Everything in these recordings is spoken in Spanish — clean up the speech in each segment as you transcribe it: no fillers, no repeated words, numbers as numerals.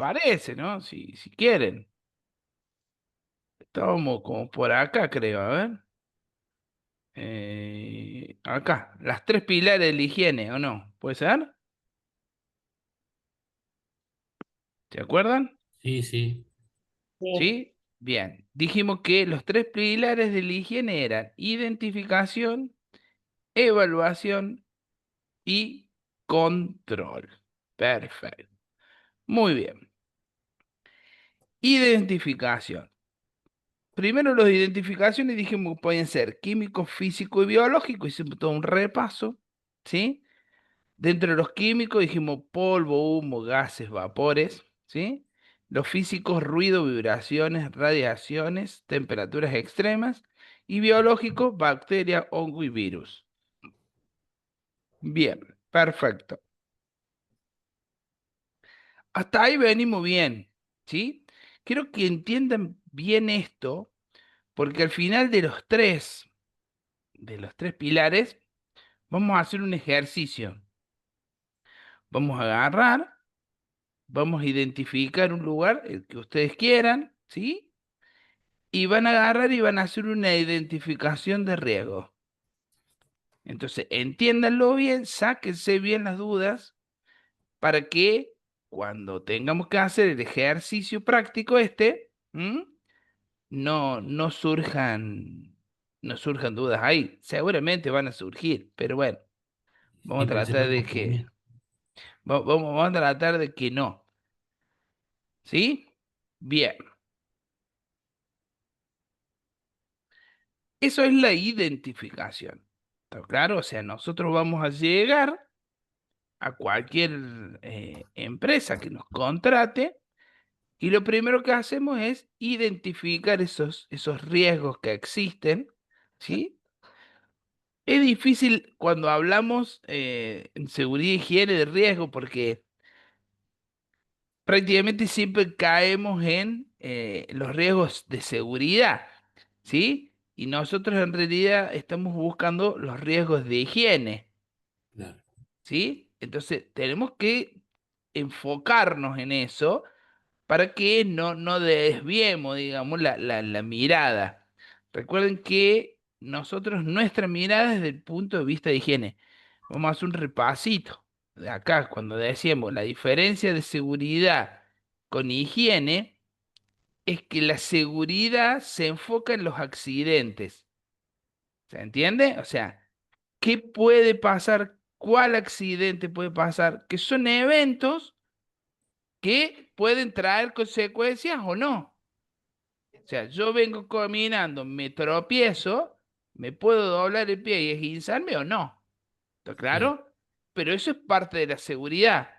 aparece, ¿no? Si quieren. Estamos como por acá, creo, a ver. Acá, las tres pilares de la higiene, ¿o no? ¿Puede ser? ¿Se acuerdan? Sí, sí. Sí. ¿Sí? Bien. Dijimos que los tres pilares de la higiene eran identificación, evaluación y control. Perfecto. Muy bien. Identificación. Primero los de identificaciones dijimos que pueden ser químico, físico y biológico. Hicimos todo un repaso, ¿sí? Dentro de los químicos dijimos polvo, humo, gases, vapores, ¿sí? Los físicos, ruido, vibraciones, radiaciones, temperaturas extremas. Y biológicos, bacterias, hongo y virus. Bien, perfecto. Hasta ahí venimos bien, ¿sí? Quiero que entiendan bien esto, porque al final de los tres pilares, vamos a hacer un ejercicio. Vamos a agarrar, vamos a identificar un lugar, el que ustedes quieran, ¿sí? Y van a agarrar y van a hacer una identificación de riesgo. Entonces, entiéndanlo bien, sáquense bien las dudas para que cuando tengamos que hacer el ejercicio práctico ¿m? No surjan dudas ahí. Seguramente van a surgir, pero bueno, vamos Sí, a porque se tratar puede de que, confundir. vamos a tratar de que no, ¿sí? Bien, eso es la identificación. ¿Está claro? O sea, nosotros vamos a llegar a cualquier empresa que nos contrate y lo primero que hacemos es identificar esos riesgos que existen, ¿sí? Es difícil cuando hablamos en seguridad y higiene de riesgo porque prácticamente siempre caemos en los riesgos de seguridad, ¿sí? Y nosotros en realidad estamos buscando los riesgos de higiene, Claro. ¿sí? Entonces tenemos que enfocarnos en eso para que no desviemos, digamos, la mirada. Recuerden que nosotros, nuestra mirada es desde el punto de vista de higiene. Vamos a hacer un repasito de acá, cuando decíamos la diferencia de seguridad con higiene, es que la seguridad se enfoca en los accidentes. ¿Se entiende? O sea, ¿qué puede pasar? ¿Cuál accidente puede pasar? Que son eventos que pueden traer consecuencias o no. O sea, yo vengo caminando, me tropiezo, me puedo doblar el pie y esguinzarme o no. ¿Está Claro. claro? Pero eso es parte de la seguridad.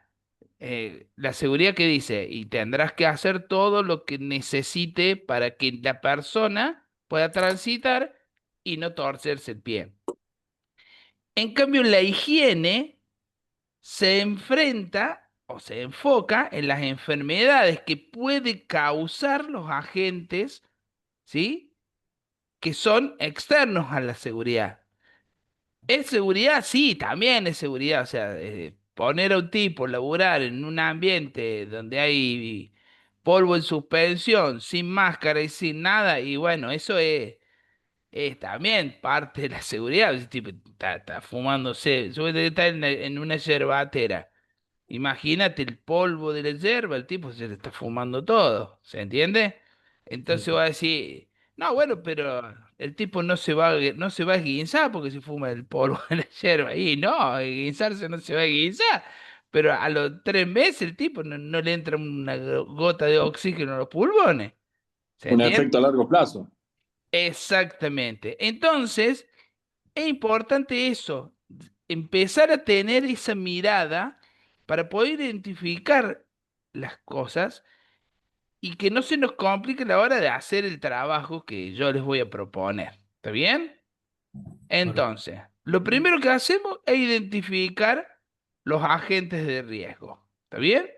La seguridad que dice, y tendrás que hacer todo lo que necesite para que la persona pueda transitar y no torcerse el pie. En cambio, la higiene se enfrenta o se enfoca en las enfermedades que puede causar los agentes, ¿sí? Que son externos a la seguridad. ¿Es seguridad? Sí, también es seguridad. O sea, poner a un tipo a laburar en un ambiente donde hay polvo en suspensión, sin máscara y sin nada, y bueno, eso es también parte de la seguridad. El tipo está fumándose, suele estar en una yerbatera. Imagínate el polvo de la hierba, el tipo se le está fumando todo, ¿se entiende? Sí, Entonces sí. va a decir, no, bueno, pero el tipo no se va a esguinzar porque se fuma el polvo de la hierba. Y no, esguinzarse no se va a esguinzar. Pero a los 3 meses el tipo no le entra una gota de oxígeno a los pulmones, ¿se Un entiende? efecto a largo plazo. Exactamente. Entonces, es importante eso, empezar a tener esa mirada para poder identificar las cosas y que no se nos complique a la hora de hacer el trabajo que yo les voy a proponer. ¿Está bien? Correcto. Entonces, lo primero que hacemos es identificar los agentes de riesgo. ¿Está bien?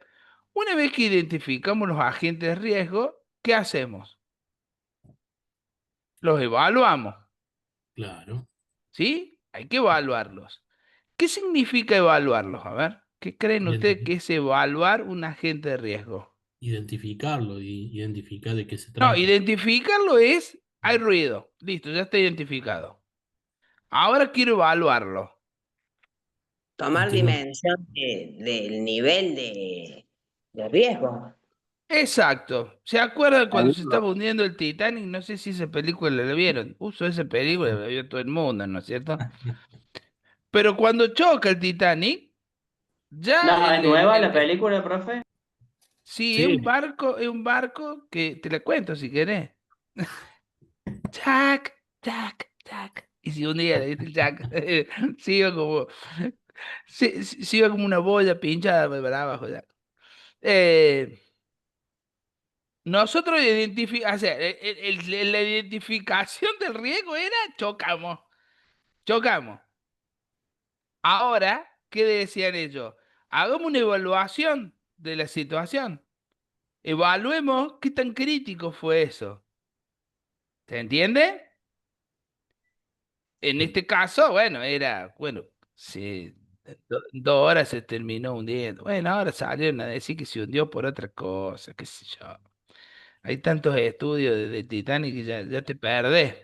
Una vez que identificamos los agentes de riesgo, ¿qué hacemos? Los evaluamos, Claro. ¿sí? Hay que evaluarlos. ¿Qué significa evaluarlos? A ver, ¿qué creen ustedes Identi- que es evaluar un agente de riesgo? identificarlo, identificar de qué se No, trata. identificarlo es, hay ruido. Listo, ya está identificado. Ahora quiero evaluarlo. ¿Y Tomar qué es lo dimensión del nivel de riesgo. Exacto. ¿Se acuerdan cuando se estaba hundiendo el Titanic? No sé si esa película la vieron. Uso esa película, la vio todo el mundo, ¿no es cierto? Pero cuando choca el Titanic, ya No, ¿es nueva la película, profe? sí, Sí, es un barco que te la cuento si querés. Jack, Jack, Jack. Y si un día le dice el Jack, se iba como, se iba como una boya pinchada para abajo, Jack. Eh, nosotros identificamos, o sea, la identificación del riesgo era chocamos, chocamos. Ahora, ¿qué decían ellos? Hagamos una evaluación de la situación. Evaluemos qué tan crítico fue eso. ¿Se entiende? En sí. este caso, bueno, era, bueno, si 2 horas se terminó hundiendo. Bueno, ahora salieron a decir que se hundió por otra cosa, qué sé yo. Hay tantos estudios de Titanic que ya te perdés.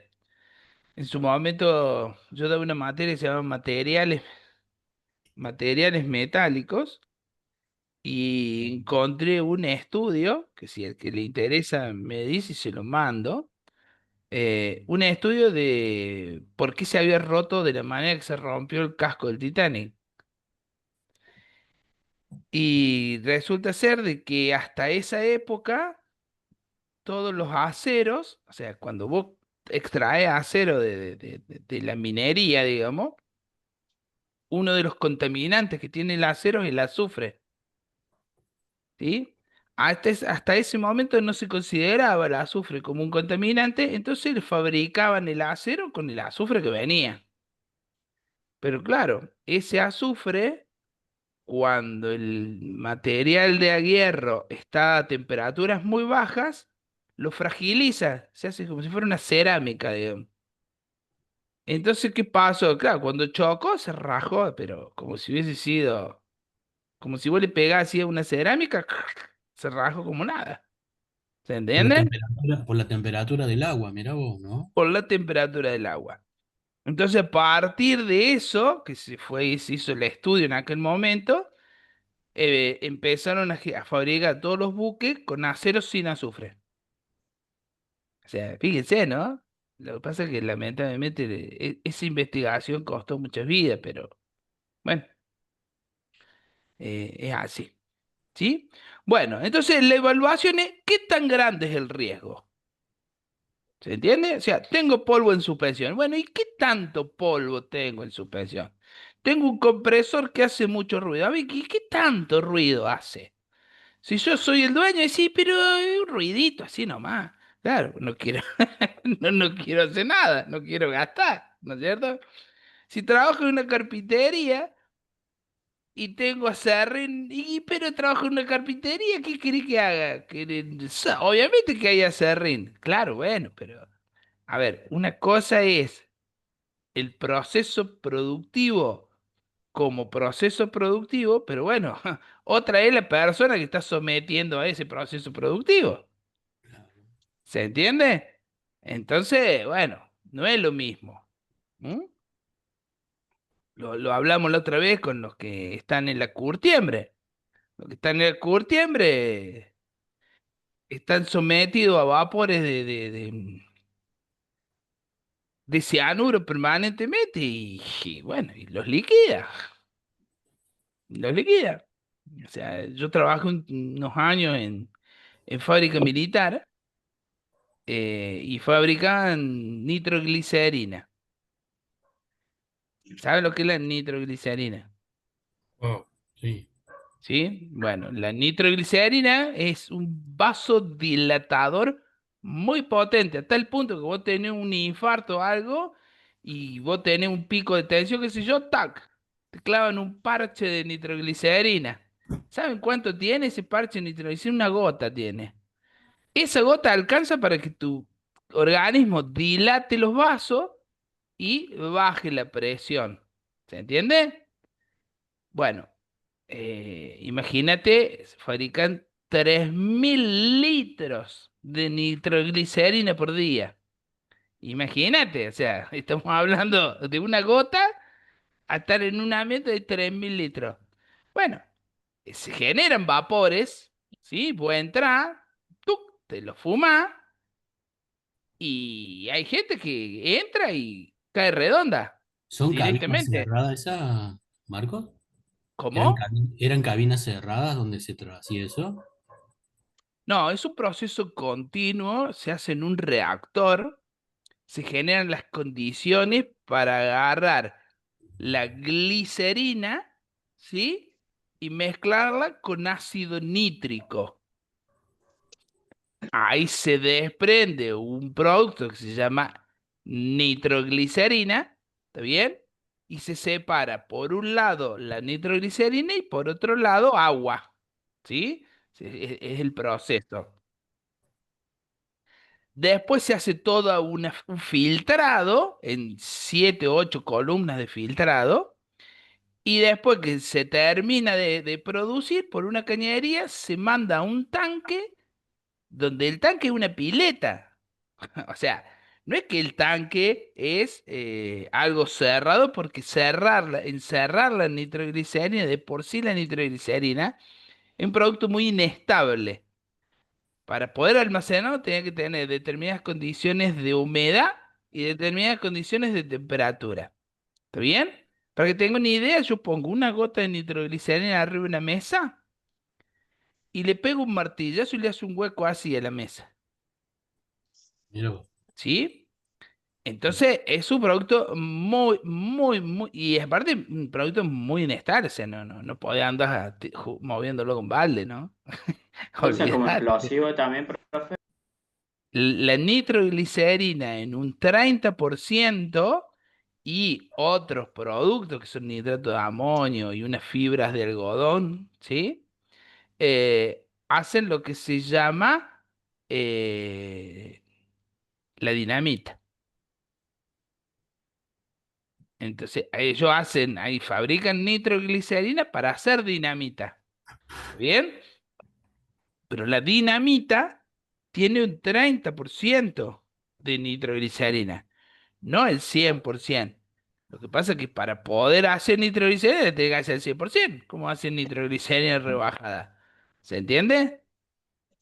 En su momento yo daba una materia que se llama materiales metálicos y encontré un estudio, que si el que le interesa me dice y se lo mando, un estudio de por qué se había roto de la manera que se rompió el casco del Titanic. Y resulta ser de que hasta esa época todos los aceros, o sea, cuando vos extraes acero de la minería, digamos, uno de los contaminantes que tiene el acero es el azufre, ¿sí? Hasta ese momento no se consideraba el azufre como un contaminante, entonces fabricaban el acero con el azufre que venía. Pero claro, ese azufre, cuando el material de hierro está a temperaturas muy bajas, lo fragiliza, se hace como si fuera una cerámica, digamos. Entonces, ¿qué pasó? Claro, cuando chocó se rajó, pero como si hubiese sido, como si vos le pegás así a una cerámica, se rajó como nada. ¿Se entienden? Por la temperatura del agua, mirá vos, ¿no? Por la temperatura del agua. Entonces, a partir de eso, que se fue y se hizo el estudio en aquel momento, empezaron a fabricar todos los buques con acero sin azufre. O sea, fíjense, ¿no? Lo que pasa es que lamentablemente esa investigación costó muchas vidas, pero bueno, es así. ¿Sí? Bueno, entonces la evaluación es ¿qué tan grande es el riesgo? ¿Se entiende? O sea, tengo polvo en suspensión. Bueno, ¿y qué tanto polvo tengo en suspensión? Tengo un compresor que hace mucho ruido. A ver, ¿qué tanto ruido hace? Si yo soy el dueño, sí, pero es un ruidito así nomás. Claro, no quiero, no quiero hacer nada, no quiero gastar, ¿no es cierto? Si trabajo en una carpintería y tengo aserrín, pero trabajo en una carpintería, ¿qué querés que haga? Obviamente que hay aserrín, claro, bueno, pero a ver, una cosa es el proceso productivo como proceso productivo, pero bueno, otra es la persona que está sometiendo a ese proceso productivo. ¿Se entiende? Entonces, bueno, no es lo mismo. ¿Mm? Lo hablamos la otra vez con los que están en la curtiembre. Los que están en la curtiembre están sometidos a vapores de cianuro permanentemente y bueno, y los liquida. Los liquida. O sea, yo trabajo unos años en fábrica militar y fabricaban nitroglicerina. ¿Sabes lo que es la nitroglicerina? Wow, sí. ¿Sí? Bueno, la nitroglicerina es un vasodilatador muy potente, a tal punto que vos tenés un infarto o algo y vos tenés un pico de tensión, qué sé yo, tac, te clavan un parche de nitroglicerina. ¿Saben cuánto tiene ese parche de nitroglicerina? Una gota tiene. Esa gota alcanza para que tu organismo dilate los vasos y baje la presión. ¿Se entiende? Bueno, imagínate, fabrican 3.000 litros de nitroglicerina por día. Imagínate, o sea, estamos hablando de una gota a estar en un ambiente de 3.000 litros. Bueno, se generan vapores, ¿sí? Vos entrar, tú te lo fumas y hay gente que entra y cae redonda ¿Son cabinas directamente. cerradas esas, Marcos? ¿Cómo? ¿Eran cabinas cerradas donde se hacía eso? No, es un proceso continuo, se hace en un reactor, se generan las condiciones para agarrar la glicerina, ¿sí? Y mezclarla con ácido nítrico. Ahí se desprende un producto que se llama nitroglicerina, ¿está bien? Y se separa por un lado la nitroglicerina y por otro lado agua, ¿sí? Es el proceso. Después se hace todo un filtrado en 7 o 8 columnas de filtrado. Y después que se termina de producir por una cañería, se manda a un tanque donde el tanque es una pileta. O sea, no es que el tanque es algo cerrado, porque encerrar la nitroglicerina, de por sí la nitroglicerina, es un producto muy inestable. Para poder almacenarlo tenía que tener determinadas condiciones de humedad y determinadas condiciones de temperatura. ¿Está bien? Para que tenga una idea, yo pongo una gota de nitroglicerina arriba de una mesa y le pego un martillazo y le hace un hueco así a la mesa. Mira vos. ¿Sí? Entonces es un producto muy, y es aparte un producto muy inestable, o sea, no podés andar moviéndolo con balde, ¿no? Usan como Olvídate. explosivo también, profe. La nitroglicerina en un 30% y otros productos que son nitrato de amonio y unas fibras de algodón, ¿sí? Hacen lo que se llama eh, la dinamita. Entonces, ellos ahí fabrican nitroglicerina para hacer dinamita. ¿Está bien? Pero la dinamita tiene un 30% de nitroglicerina, no el 100%. Lo que pasa es que para poder hacer nitroglicerina tiene que hacer el 100%, como hacer nitroglicerina rebajada. ¿Se entiende?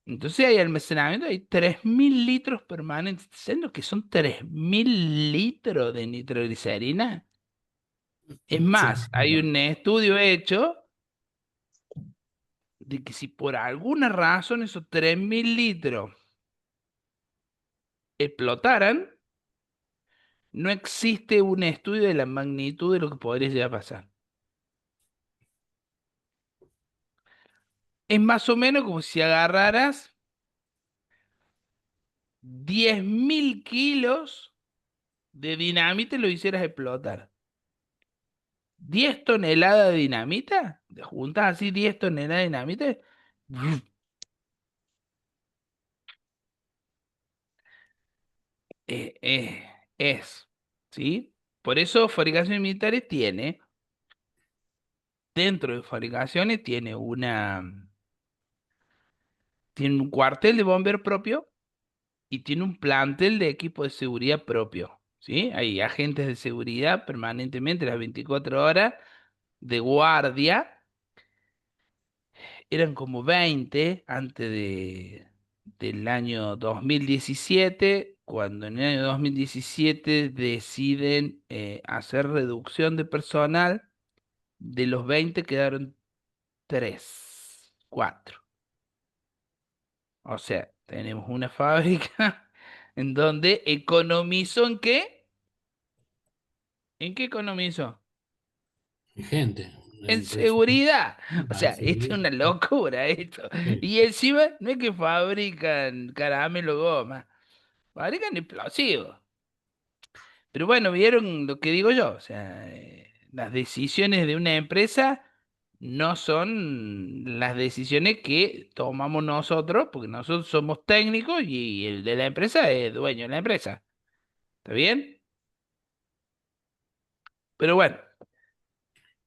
Entonces hay almacenamiento, hay 3.000 litros permanentes. ¿Saben lo que son 3.000 litros de nitroglicerina? Es Sí, más, hay un estudio hecho de que si por alguna razón esos 3.000 litros explotaran, no existe un estudio de la magnitud de lo que podría llegar a pasar. Es más o menos como si agarraras 10.000 kilos de dinamita y lo hicieras explotar. 10 toneladas de dinamita, te juntas así 10 toneladas de dinamita, eh, eh, es, ¿sí? Por eso Fabricaciones Militares dentro de Fabricaciones tiene un cuartel de bomberos propio y tiene un plantel de equipo de seguridad propio, ¿sí? Hay agentes de seguridad permanentemente las 24 horas de guardia. Eran como 20 antes del año 2017, cuando en el año 2017 deciden hacer reducción de personal. De los 20 quedaron 3, 4. O sea, tenemos una fábrica en donde economizó ¿en qué? ¿En qué economizó? gente, En en presupuesto. seguridad. O Ah, sea, en esto es seguridad. una locura esto. Sí. Y encima no es que fabrican caramelo goma, fabrican explosivos. Pero bueno, vieron lo que digo yo. O sea, las decisiones de una empresa no son las decisiones que tomamos nosotros, porque nosotros somos técnicos y el de la empresa es dueño de la empresa. ¿Está bien? Pero bueno,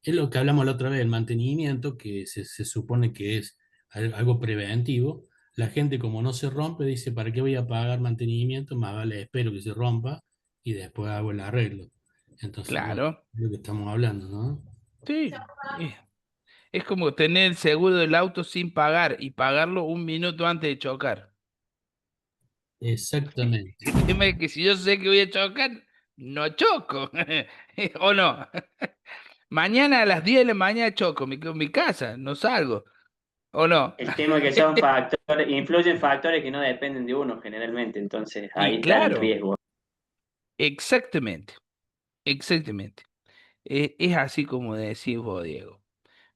Es lo que hablamos la otra vez, el mantenimiento, que se supone que es algo preventivo, la gente como no se rompe, dice, ¿para qué voy a pagar mantenimiento? Más vale espero que se rompa y después hago el arreglo. Entonces, bueno, Claro, es lo que estamos hablando, ¿no? sí. Es como tener el seguro del auto sin pagar y pagarlo un minuto antes de chocar. Exactamente. El tema es que si yo sé que voy a chocar, no choco. ¿O no? Mañana a las 10 de la mañana choco, me quedo en mi casa, no salgo. ¿O no? El tema es que son factores, influyen factores que no dependen de uno generalmente, entonces ahí Y está el claro, riesgo. exactamente, exactamente. Es así como decís vos, Diego.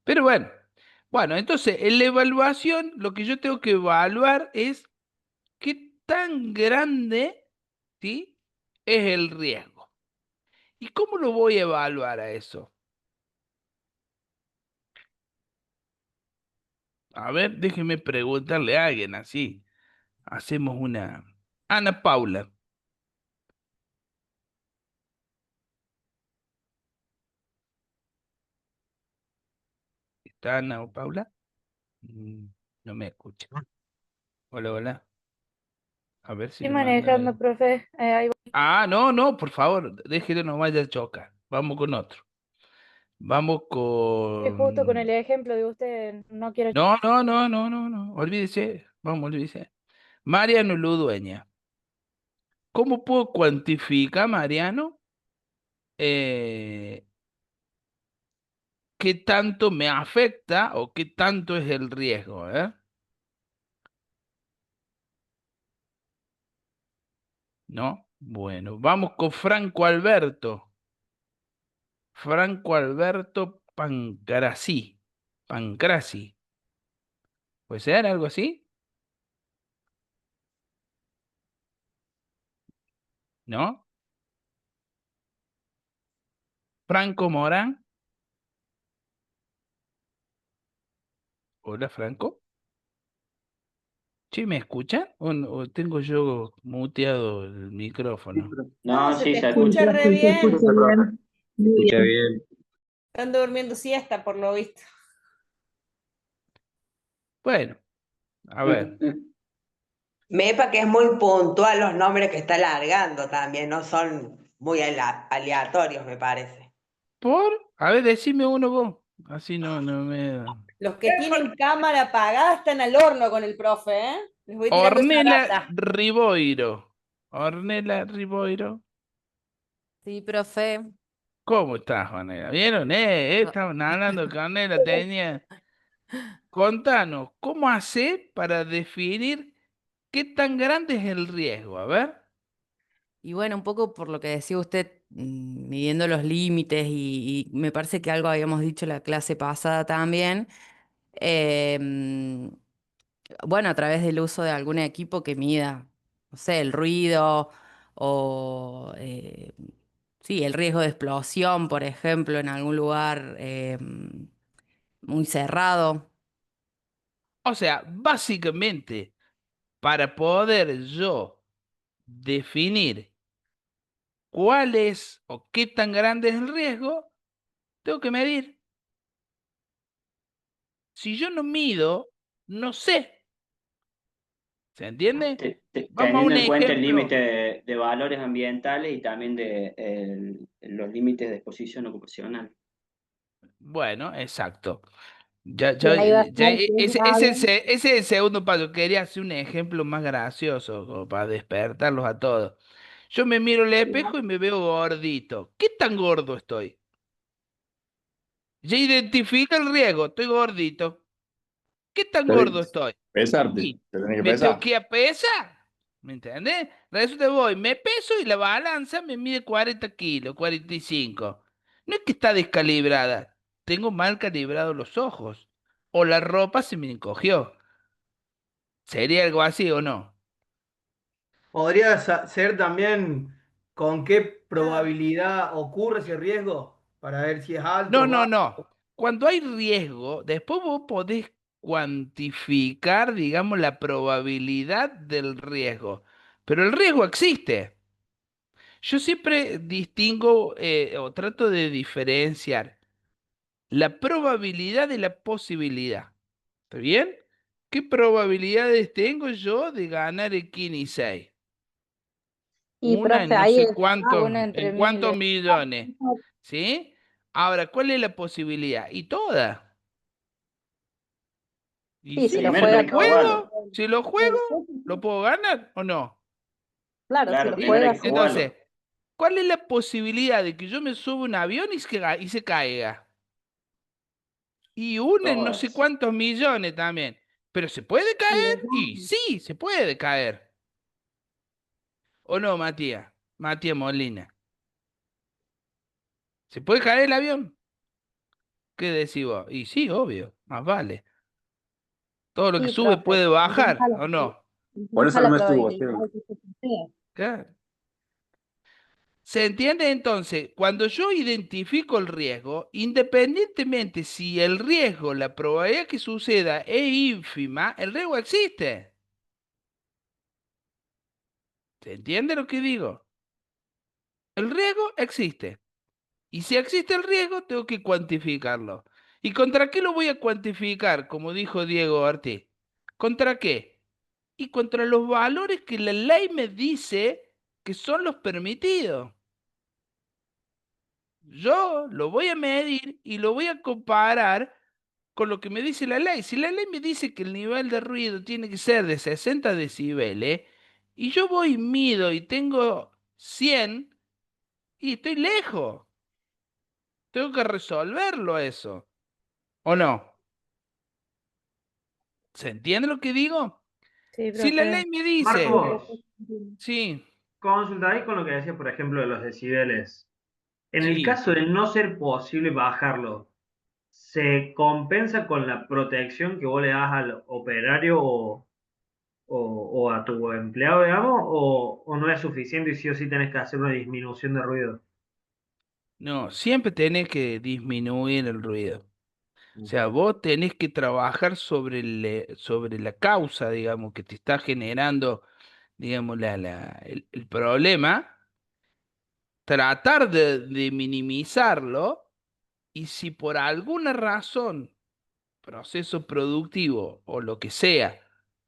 Pero bueno, entonces en la evaluación lo que yo tengo que evaluar es qué tan grande, ¿sí?, es el riesgo. ¿Y cómo lo voy a evaluar a eso? A ver, déjeme preguntarle a alguien así. Hacemos una... Ana Paula. ¿Está Ana o Paula? Mm, No me escucha. Hola, hola. A ver si Estoy le manda... manejando, profe. Ahí voy. Ah, no, no, por favor, déjelo, no vaya a chocar. Vamos con otro. Vamos Estoy justo con el con... ejemplo de usted. No quiero. No, no, no, no, no, no. Olvídese. Vamos, olvídese. Mariano Ludueña. ¿Cómo puedo cuantificar, Mariano, eh, qué tanto me afecta o qué tanto es el riesgo? ¿No? Bueno, vamos con Franco Alberto. Franco Alberto Pancrací. Pancrazi. ¿Puede ser algo así? ¿No? Franco Morán. Hola, Franco. ¿Sí me escuchan? ¿O tengo yo muteado el micrófono? No, Se sí, te se escucha. escucha re Sí, se bien. escucha bien. Muy Escucha bien. bien. Están durmiendo siesta, por lo visto. Bueno, a ver. Mepa que es muy puntual los nombres que está alargando también, no son muy aleatorios, me parece. ¿Por? A ver, decime uno vos. Así no me... Los que tienen cámara apagada están al horno con el profe, ¿eh? Les voy tirando esa Ornella data. Riboiro. Ornella Riboiro. Sí, profe. ¿Cómo estás, Ornella? ¿Vieron? No. Estaban hablando que Ornella tenía... Contanos, ¿cómo hace para definir qué tan grande es el riesgo? A ver. Y bueno, un poco por lo que decía usted, midiendo los límites y me parece que algo habíamos dicho la clase pasada también. Bueno, a través del uso de algún equipo que mida, no sé, el ruido o, sí, el riesgo de explosión, por ejemplo, en algún lugar muy cerrado. O sea, básicamente, para poder yo definir cuál es o qué tan grande es el riesgo, tengo que medir. Si yo no mido, no sé. ¿Se entiende? Vamos a Teniendo un en cuenta el ejemplo. límite de valores ambientales y también de los límites de exposición ocupacional. Bueno, exacto. Ya, Y ahí va a estar ese, clave. ese es el segundo paso. Quería hacer un ejemplo más gracioso, como para despertarlos a todos. Yo me miro al espejo y me veo gordito. ¿Qué tan gordo estoy? Ya identifica el riesgo, estoy gordito. ¿Qué tan gordo Tenés- estoy? Pesarte, Y te tenés que me tengo pesar. que ir a pesar. ¿Me entendés? Resulta voy, me peso y la balanza me mide 40 kilos, 45. No es que está descalibrada, tengo mal calibrados los ojos. O la ropa se me encogió. ¿Sería algo así o no? ¿Podría ser también con qué probabilidad ocurre ese riesgo? Para ver si es alto No, o no, bajo. no. Cuando hay riesgo, después vos podés cuantificar, digamos, la probabilidad del riesgo. Pero el riesgo existe. Yo siempre distingo o trato de diferenciar la probabilidad de la posibilidad. ¿Está bien? ¿Qué probabilidades tengo yo de ganar el Kini 6? Y Una en profe, no ahí sé es cuántos, una entre en cuántos miles. millones. ¿Sí? Ahora, ¿cuál es la posibilidad? Y todas. Y Sí, sí, se lo Primero si lo juega tenés que todo. jugarlo. juego, si lo juego, ¿lo puedo ganar o no? Claro, si Claro, lo primero hay juega, que sí. Entonces, jugarlo. ¿cuál es la posibilidad de que yo me suba a un avión y se caiga? Y una en no sé Todas. cuántos millones también. Pero ¿se puede caer? Y sí, se puede caer. ¿O no, Matías? Matías Molina. ¿Se puede caer el avión? ¿Qué decís vos? Y sí, obvio, más vale. Todo lo que Sí, sube profe, puede pero bajar, ¿o no? Por baja eso la no estuvo, sí. probabilidad de que eso suceda. Claro. ¿Se entiende entonces? Cuando yo identifico el riesgo, independientemente si el riesgo, la probabilidad que suceda es ínfima, el riesgo existe. ¿Se entiende lo que digo? El riesgo existe. Y si existe el riesgo, tengo que cuantificarlo. ¿Y contra qué lo voy a cuantificar? Como dijo Diego Ortiz. ¿Contra qué? Y contra los valores que la ley me dice que son los permitidos. Yo lo voy a medir y lo voy a comparar con lo que me dice la ley. Si la ley me dice que el nivel de ruido tiene que ser de 60 decibeles, y yo voy y mido y tengo 100, y estoy lejos. Tengo que resolverlo eso. ¿O no? ¿Se entiende lo que digo? Sí, Si la profe. ley me dice, Marcos, sí, consulta ahí con lo que decías, por ejemplo, de los decibeles. En el sí, caso de no ser posible bajarlo, ¿se compensa con la protección que vos le das al operario o a tu empleado, digamos? ¿O no es suficiente y sí o sí tenés que hacer una disminución de ruido? no, siempre tenés que disminuir el ruido. O sea, vos tenés que trabajar sobre la causa, digamos, que te está generando, digamos, el problema, tratar de minimizarlo, y si por alguna razón, proceso productivo o lo que sea,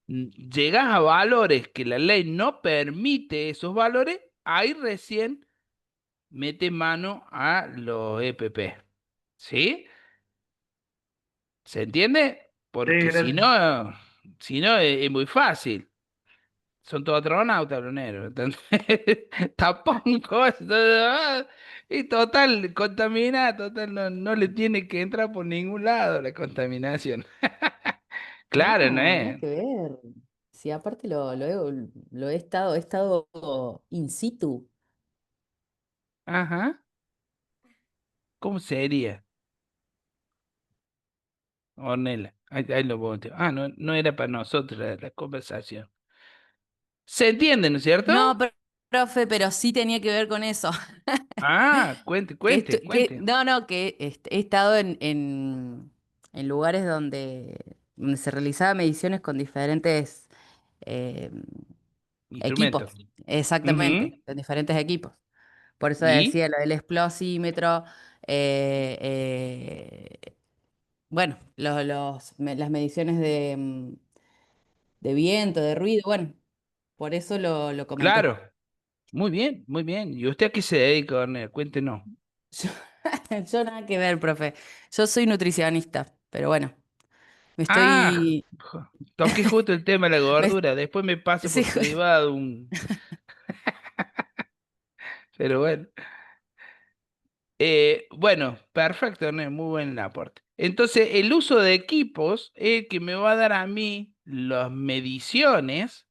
llegás a valores que la ley no permite esos valores, ahí recién mete mano a los EPP. ¿Sí? ¿Se entiende? Sí, Porque gracias. si no es muy fácil. Son todos astronautas los negros. Entonces, tapón, cosas, y total, contamina, total, no le tiene que entrar por ningún lado la contaminación. Claro, ¿no No, nada es? que ver. Sí, aparte he estado in situ. Ajá. ¿Cómo sería? Ornella. Ahí lo pongo. Ah, no, no era para nosotros la conversación. ¿Se entiende, no es cierto? No, profe, pero sí tenía que ver con eso. Ah, cuente, cuente, cuente. No, no, que he estado en lugares donde se realizaban mediciones con diferentes eh, Instrumento. equipos, exactamente, Ujú. con diferentes equipos. Por eso Y, decía lo del explosímetro, eh, bueno, las mediciones de viento, de ruido, bueno, por eso lo comenté. claro, muy bien, muy bien. ¿Y usted a qué se dedica, Ornella? Cuéntenos. Yo, yo nada que ver, profe. Yo soy nutricionista, pero bueno, me Ah, estoy... toqué justo el tema de la me- gordura. Después me pasa sí, por privado Pero bueno. Bueno, perfecto, Ornella, muy buen aporte. Entonces, el uso de equipos es el que me va a dar a mí las mediciones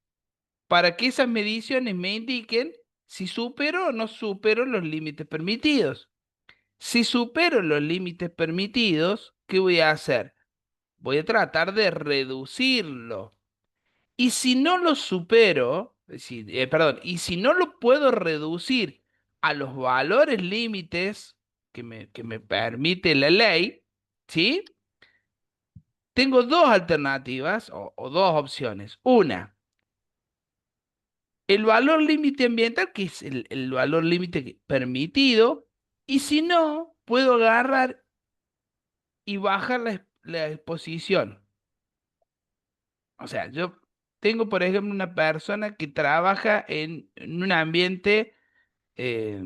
para que esas mediciones me indiquen si supero o no supero los límites permitidos. Si supero los límites permitidos, ¿qué voy a hacer? Voy a tratar de reducirlo. Y si no lo supero, perdón, y si no lo puedo reducir a los valores límites que me permite la ley, ¿sí? Tengo dos alternativas o dos opciones. Una, el valor límite ambiental, que es el valor límite permitido, y si no, puedo agarrar y bajar la exposición. O sea, yo tengo, por ejemplo, una persona que trabaja en un ambiente eh,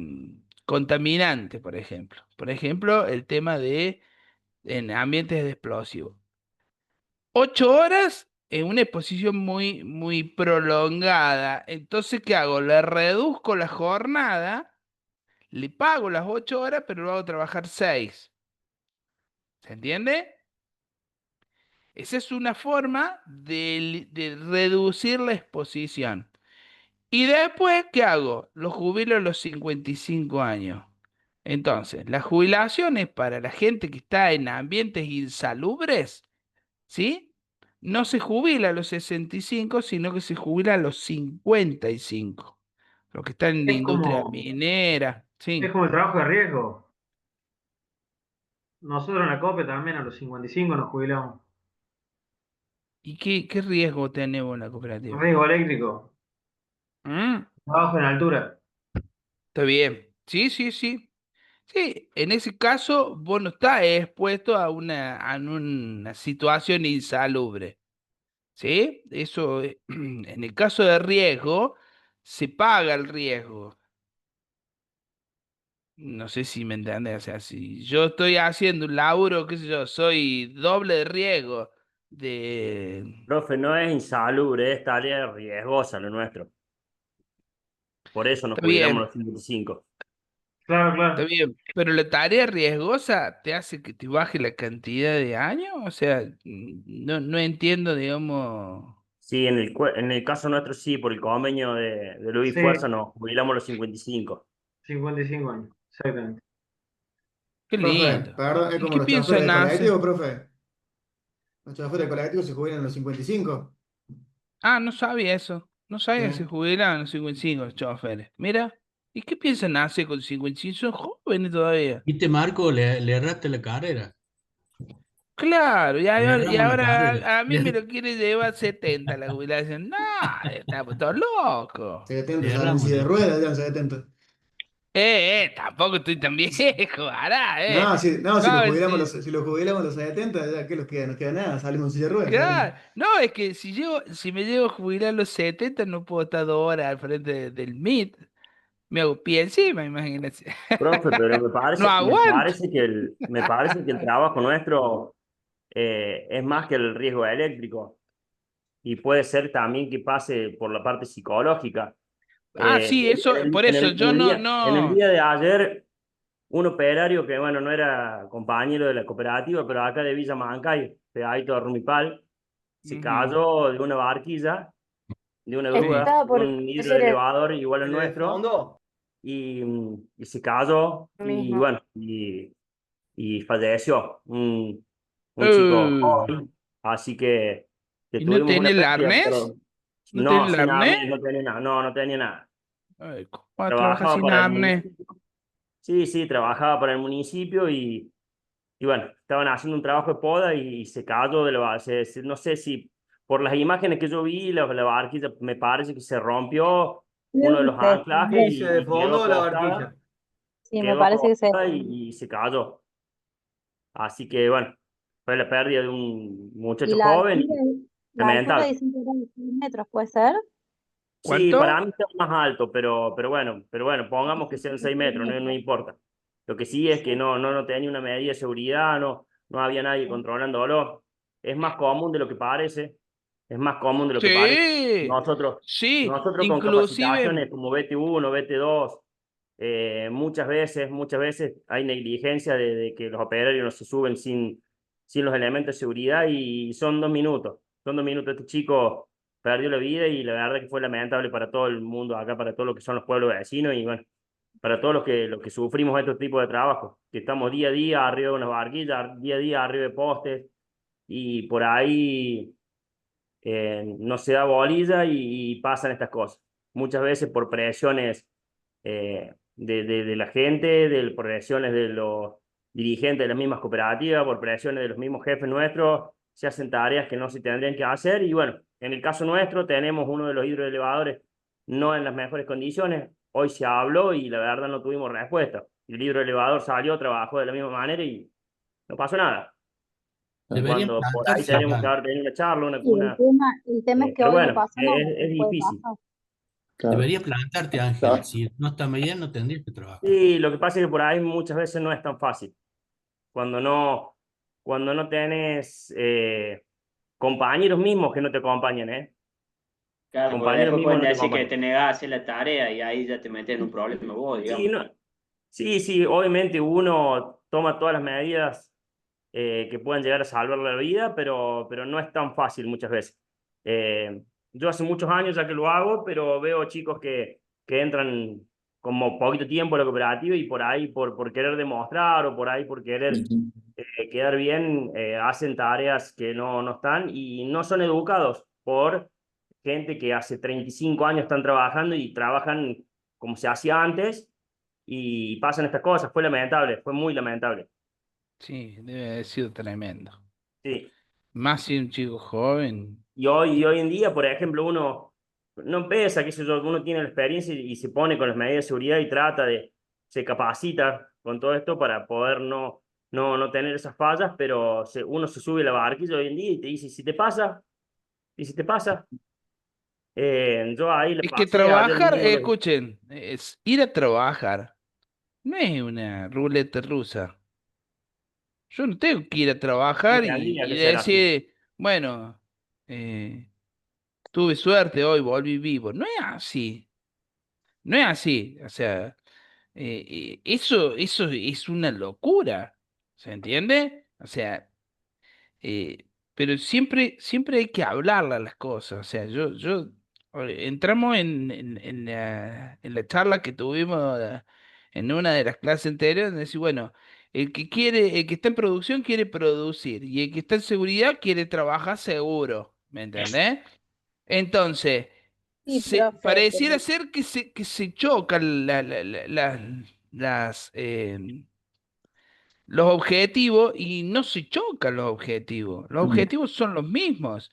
contaminante, por ejemplo. Por ejemplo, el tema de en ambientes de explosivos. 8 horas en una exposición muy, muy prolongada. Entonces, ¿qué hago? Le reduzco la jornada, le pago las 8 horas, pero lo hago trabajar 6. ¿Se entiende? Esa es una forma de reducir la exposición. Y después, ¿qué hago? Lo jubilo a los 55 años. Entonces, la jubilación es para la gente que está en ambientes insalubres, ¿sí? No se jubila a los 65, sino que se jubila a los 55. Los que están en la Es industria como, minera, es sí. como el trabajo de riesgo. Nosotros en la COPE también a los 55 nos jubilamos. ¿Y qué riesgo tenemos en la cooperativa? Riesgo eléctrico, Mm, trabajo en altura. Está bien. Sí, sí, sí. Sí, en ese caso vos no estás expuesto a una situación insalubre, ¿sí? Eso, en el caso de riesgo, se paga el riesgo. No sé si me entiendes, o sea, si yo estoy haciendo un laburo, qué sé yo, soy doble de riesgo de... Profe, no es insalubre, es tarea riesgosa lo nuestro. Por eso nos Está jubilamos a bien, los 55. Claro, está claro. bien, pero la tarea riesgosa te hace que te baje la cantidad de años, o sea, no entiendo, digamos... Sí, en el caso nuestro sí, por el convenio de Luz y Sí, Fuerza nos jubilamos a los 55. 55 años, exactamente. Qué Profe, lindo. perdón, es ¿Y como qué los choferes piensan de hacer? colectivo, profe. Los choferes de colectivo se jubilan a los 55. Ah, no sabía eso. No Sí. sabía que se jubilaban los 55 los choferes. Mira, ¿y qué piensan hacer con 55? Son jóvenes todavía. ¿Viste, Marco? Le erraste la carrera. Claro, y Le ahora, y erramos la ahora carrera. a mí me lo quiere llevar 70 la jubilación. No, estamos todos locos. 70 Le salen en erramos. silla de ruedas, ya 70. Tampoco estoy tan viejo, hará, No, si, no, si lo ¿Cómo jubilamos decir? si lo jubilamos a los 70, ya que nos queda, no queda nada, salimos en silla de ruedas, Claro, salimos. no, es que si me llego a jubilar a los 70 no puedo estar 2 horas al frente del MIT. Me hago pie encima, imagínate. Profe, pero No aguanto. me parece que el trabajo nuestro es más que el riesgo eléctrico y puede ser también que pase por la parte psicológica. Ah, sí, eso, por eso yo no, En el no. día de ayer, un operario que, bueno, no era compañero de la cooperativa, pero acá de Villa Mancay, pegadito a Rumipal, se Ujú, cayó de una barquilla, de una sí. grúa, Estaba en por un decir el hidroelevador igual al ¿El de nuestro, fondo? y se cayó, y mismo. bueno, y falleció. Un chico Uh, joven, así que ¿Y no tuvimos tiene una el pérdida, arnés? pero ¿No tiene no, el sin arnés? arnés, no tenía nada, no, no tenía nada. Ay, ¿cómo va a trabajar Trabajaba sin para el arnés? municipio, sí, sí, trabajaba para el municipio y bueno, estaban haciendo un trabajo de poda y se cayó de la no sé si por las imágenes que yo vi, la barquilla me parece que se rompió uno de los anclajes ¿Dice de y quedó fondo o la barquilla? Sí, me parece que se... acostada y se cayó. Así que bueno, fue la pérdida de un Y muchacho joven y la altura lamentable. dicen que era de 6 metros, ¿puede ser? Sí, para ¿Cuánto? mí está más alto, pero bueno, pongamos que sean 6 metros, no, no importa. Lo que sí es que no tenía una medida de seguridad, no había nadie controlándolo. Es más común de lo que parece, es más común de lo que parece. Sí, Nosotros, sí, nosotros con inclusive, capacitaciones como BT1, BT2, muchas veces hay negligencia de que los operarios no se suben sin los elementos de seguridad y son 2 minutos. Son 2 minutos. Este chico perdió la vida y la verdad que fue lamentable para todo el mundo acá, para todo lo que son los pueblos vecinos y bueno, para todos los que sufrimos estos tipos de trabajo, que estamos día a día arriba de unas barquillas, día a día arriba de postes y por ahí no se da bolilla y pasan estas cosas. Muchas veces por presiones de la gente, por presiones de los dirigentes de las mismas cooperativas, por presiones de los mismos jefes nuestros, se hacen tareas que no se tendrían que hacer y bueno, en el caso nuestro tenemos uno de los hidroelevadores no en las mejores condiciones. Hoy se habló y la verdad no tuvimos respuesta. El hidroelevador salió, trabajó de la misma manera y no pasó nada. Deberían cuando por ahí plantarse tenemos que acá. haber tenido una charla, Y el tema es que pero hoy no bueno, pasa nada, es puede difícil. pasar. Claro. Debería plantarte, Ángel. Si no está bien, no tendrías que trabajar. Y lo que pasa es que por ahí muchas veces no es tan fácil. Cuando no, cuando no tenés compañeros mismos que no te acompañan, ¿eh? Claro, porque Compañeros después mismos pueden no te decir que acompañan. te negás a hacer la tarea y ahí ya te metes en un problema vos, Sí, digamos. no, sí, sí, obviamente uno toma todas las medidas que puedan llegar a salvar la vida, pero no es tan fácil muchas veces. Yo hace muchos años ya que lo hago, pero veo chicos que entran como poquito tiempo a la cooperativa y por ahí, por querer demostrar o por ahí por querer Ujú. quedar bien, hacen tareas que no están y no son educados por gente que hace 35 años están trabajando y trabajan como se hacía antes y pasan estas cosas. Fue lamentable, fue muy lamentable. Sí, debe haber sido tremendo. Sí. Más si un chico joven. Y hoy en día, por ejemplo, uno no empieza, qué sé yo, uno tiene la experiencia y se pone con las medidas de seguridad y se capacita con todo esto para poder no tener esas fallas, pero uno se sube a la barquilla hoy en día y te dice, si te pasa, y si te pasa, yo ahí le Es que pasé ayer trabajar, mismo. escuchen, es ir a trabajar. No es una ruleta rusa. Yo no tengo que ir a Y trabajar tendría y que ser así. decir, bueno, eh, tuve suerte hoy, volví vivo. No es así. No es así. O sea, eso es una locura. ¿Se entiende? O sea, pero siempre hay que hablarle a las cosas. O sea, entramos en la charla que tuvimos en una de las clases anteriores, de decir, bueno, el que está en producción quiere producir y el que está en seguridad quiere trabajar seguro. ¿Me entendés? Entonces, Sí, profe, pareciera ser que se chocan los objetivos y no se chocan los objetivos. Los objetivos son los mismos.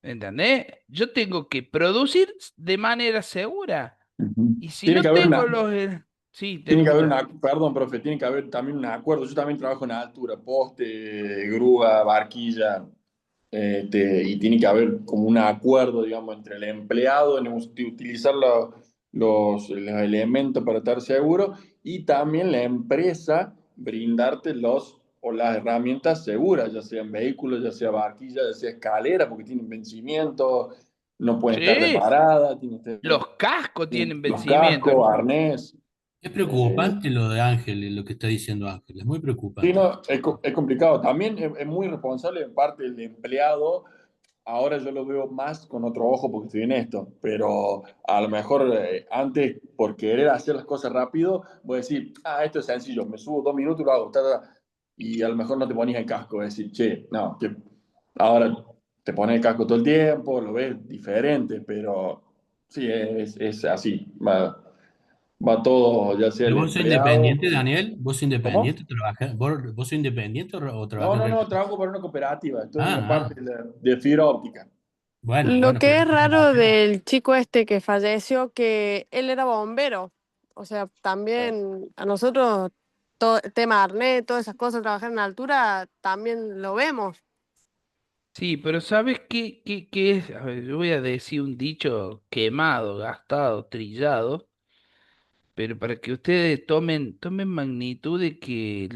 ¿Entendés? Yo tengo que producir de manera segura. Ujú. Y si Tiene que no haber tengo una, los... Sí, te tiene que haber escucho. una, perdón, profe, tiene que haber también un acuerdo. Yo también trabajo en altura, poste, grúa, barquilla, y tiene que haber como un acuerdo, digamos, entre el empleado en utilizar los elementos para estar seguro y también la empresa brindarte los o las herramientas seguras, ya sean vehículos, ya sea barquilla, ya sea escalera, porque tienen vencimiento, no pueden estar Sí, reparadas, tienen que tener los cascos tienen los vencimiento. cascos, arnés. Es eh, preocupante lo de Ángel, lo que está diciendo Ángel. Es muy Sí, preocupante. no, es complicado. También es muy responsable en parte del empleado. Ahora yo lo veo más con otro ojo porque estoy en esto, pero a lo mejor antes, por querer hacer las cosas rápido, voy a decir, esto es sencillo, me subo 2 minutos y lo hago, ta, ta, ta. Y a lo mejor no te pones el casco, es decir, che, no, que ahora te pones el casco todo el tiempo, lo ves diferente, pero sí, es así, va todo, ya sea ¿Pero el vos sos empleado. independiente, Daniel? ¿Vos sos ¿Cómo? independiente? ¿Vos sos independiente o No, trabajas no, en no, relación? trabajo para una cooperativa, estoy en la Ah, parte de fibra óptica. bueno, Lo bueno, pero que es raro del chico este que falleció, que él era bombero. O sea, también a nosotros, todo tema arnés, todas esas cosas, trabajar en altura, también lo vemos. Sí, pero ¿sabes qué es? A ver, yo voy a decir un dicho quemado, gastado, trillado, pero para que ustedes tomen magnitud de que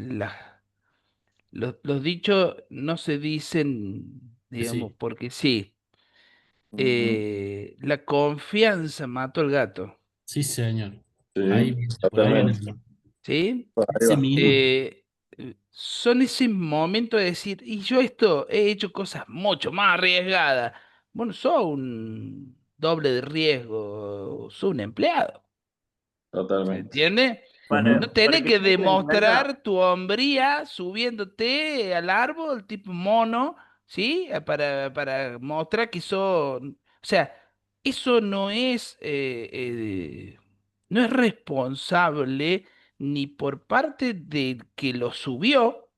los dichos no se dicen, digamos, sí. porque sí. Ujú. La confianza mató al gato, Sí, señor. Ahí Sí, viene, por ahí viene totalmente. ¿sí? Por ahí ese va. minuto. Son ese momento de decir, y yo esto he hecho cosas mucho más arriesgadas. Bueno, sos un doble de riesgo, sos un empleado, ¿se Totalmente. entiende? Ujú. No Para tenés que que te des en cuenta, demostrar tu hombría subiéndote al árbol tipo mono, ¿sí? Para mostrar que sos... O sea, eso no es responsable ni por parte del que lo subió,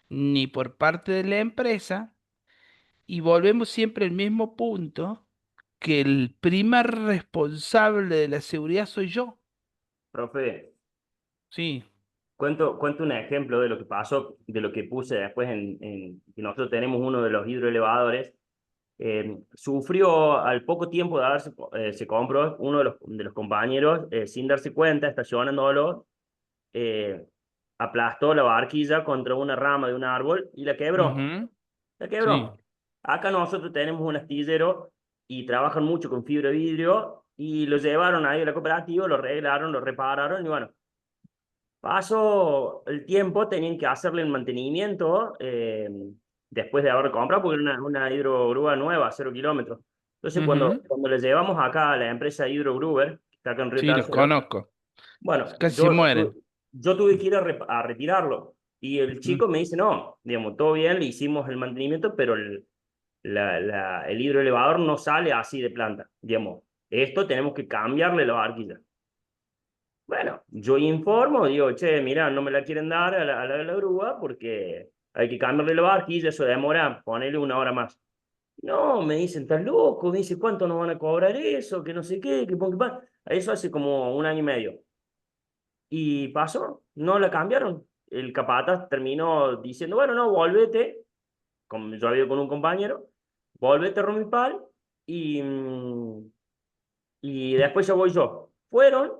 ni por parte de la empresa, y volvemos siempre al mismo punto, que el primer responsable de la seguridad soy yo. profe, Sí. cuento un ejemplo de lo que pasó, de lo que puse después que nosotros tenemos uno de los hidroelevadores. Sufrió al poco tiempo de haberse, se compró uno de los compañeros, sin darse cuenta, estacionándolo, aplastó la barquilla contra una rama de un árbol y la quebró. Ujú, La sí. quebró. Acá nosotros tenemos un astillero y trabajan mucho con fibra de vidrio y lo llevaron ahí a la cooperativa, lo arreglaron, lo repararon y bueno, pasó el tiempo, tenían que hacerle el mantenimiento después de haber comprado, porque era una hidrogrúa nueva, 0 kilómetros. Entonces, Ujú, cuando le llevamos acá a la empresa Hidrogruber, que está acá en Río sí, los Tercero, conozco. bueno, Casi mueren. yo tuve que ir a retirarlo. Y el Mm, chico me dice, no, digamos, todo bien, le hicimos el mantenimiento, pero el hidroelevador no sale así de planta. Digamos, esto tenemos que cambiarle la barquilla. Bueno, yo informo, digo, che, mira, no me la quieren dar a la grúa porque hay que cambiarle la barquilla, eso demora, ponele 1 hora más. No, me dicen, estás loco, me dice, ¿cuánto nos van a cobrar eso? Que no sé qué, que pon que pan. Eso hace como 1 año y medio. Y pasó, no la cambiaron. El capataz terminó diciendo, bueno, no, volvete, como yo había ido con un compañero, volvete a Romipal y después ya voy yo. Fueron,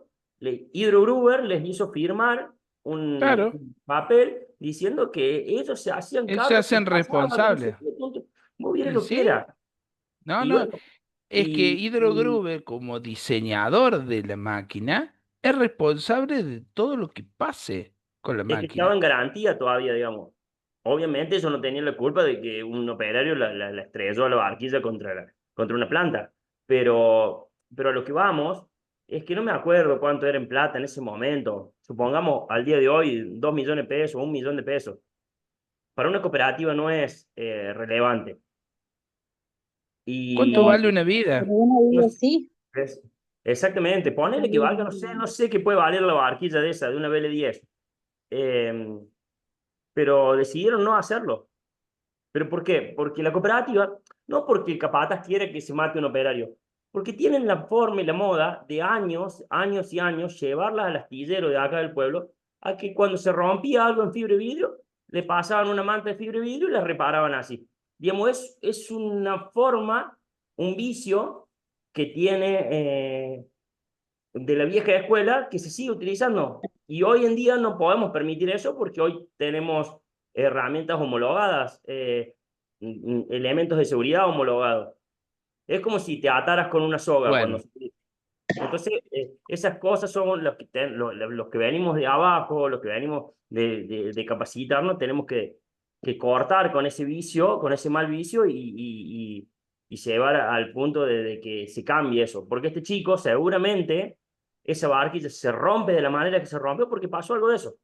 Hidrogruber les hizo firmar claro, un papel diciendo que ellos se hacían ellos se cargo si hacen pasaba, que no sé responsables. qué, muy bien lo que Sí, era. no, Y no. bueno, Es que Hydro Gruber, como diseñador de la máquina, es responsable de todo lo que pase con la es que estaba máquina. en garantía todavía, digamos. Obviamente ellos no tenían la culpa de que un operario la estrelló a la barquilla contra una planta. Pero a lo que vamos es que no me acuerdo cuánto era en plata en ese momento. Supongamos al día de hoy 2 millones de pesos, 1 millón de pesos. Para una cooperativa no es relevante. ¿Cuánto Y vale una Pero vida? uno no vive sé, así. exactamente, ponele que valga, no sé qué puede valer la barquilla de esa, de una BL10. Eh, pero decidieron no hacerlo. ¿Pero por qué? Porque la cooperativa, no porque el capataz quiere que se mate un operario, porque tienen la forma y la moda de años, años y años, llevarlas al astillero de acá del pueblo, a que cuando se rompía algo en fibra de vidrio, le pasaban una manta de fibra de vidrio y la reparaban así. Digamos, es una forma, un vicio que tiene de la vieja escuela que se sigue utilizando. Y hoy en día no podemos permitir eso porque hoy tenemos herramientas homologadas, elementos de seguridad homologados. Es como si te ataras con una soga cuando Bueno, se utiliza. Entonces, esas cosas son los que venimos de abajo, los que venimos de capacitarnos, tenemos que cortar con ese vicio, con ese mal vicio y llevar al punto de que se cambie eso. Porque este chico seguramente esa barquilla se rompe de la manera que se rompió porque pasó algo de eso.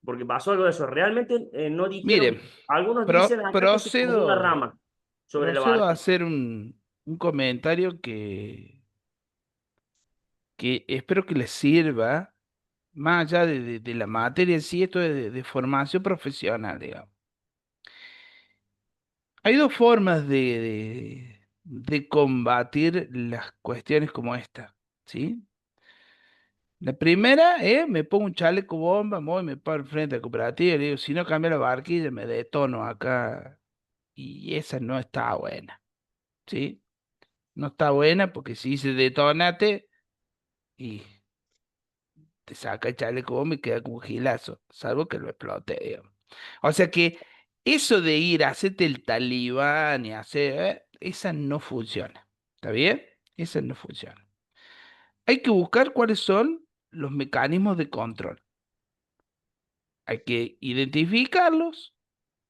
Porque pasó algo de eso. Realmente no miren, dijeron, algunos dicen acá que se cayó una procedo, rama sobre la procedo a barquilla. hacer un comentario que espero que les sirva, más allá de la materia en sí, esto es de formación profesional, digamos. Hay dos formas de combatir las cuestiones como esta, ¿sí? La primera es, me pongo un chaleco bomba, voy, me paro frente a la cooperativa y le digo, si no cambia la barquilla, me detono acá. Y esa no está buena, ¿sí? No está buena porque si dice detonate y te saca el chaleco bomba y queda como un gilazo, salvo que lo explote, digamos. O sea que eso de ir a hacerte el talibán y hacer, esa no funciona, ¿está bien? Esa no funciona. Hay que buscar cuáles son los mecanismos de control. Hay que identificarlos,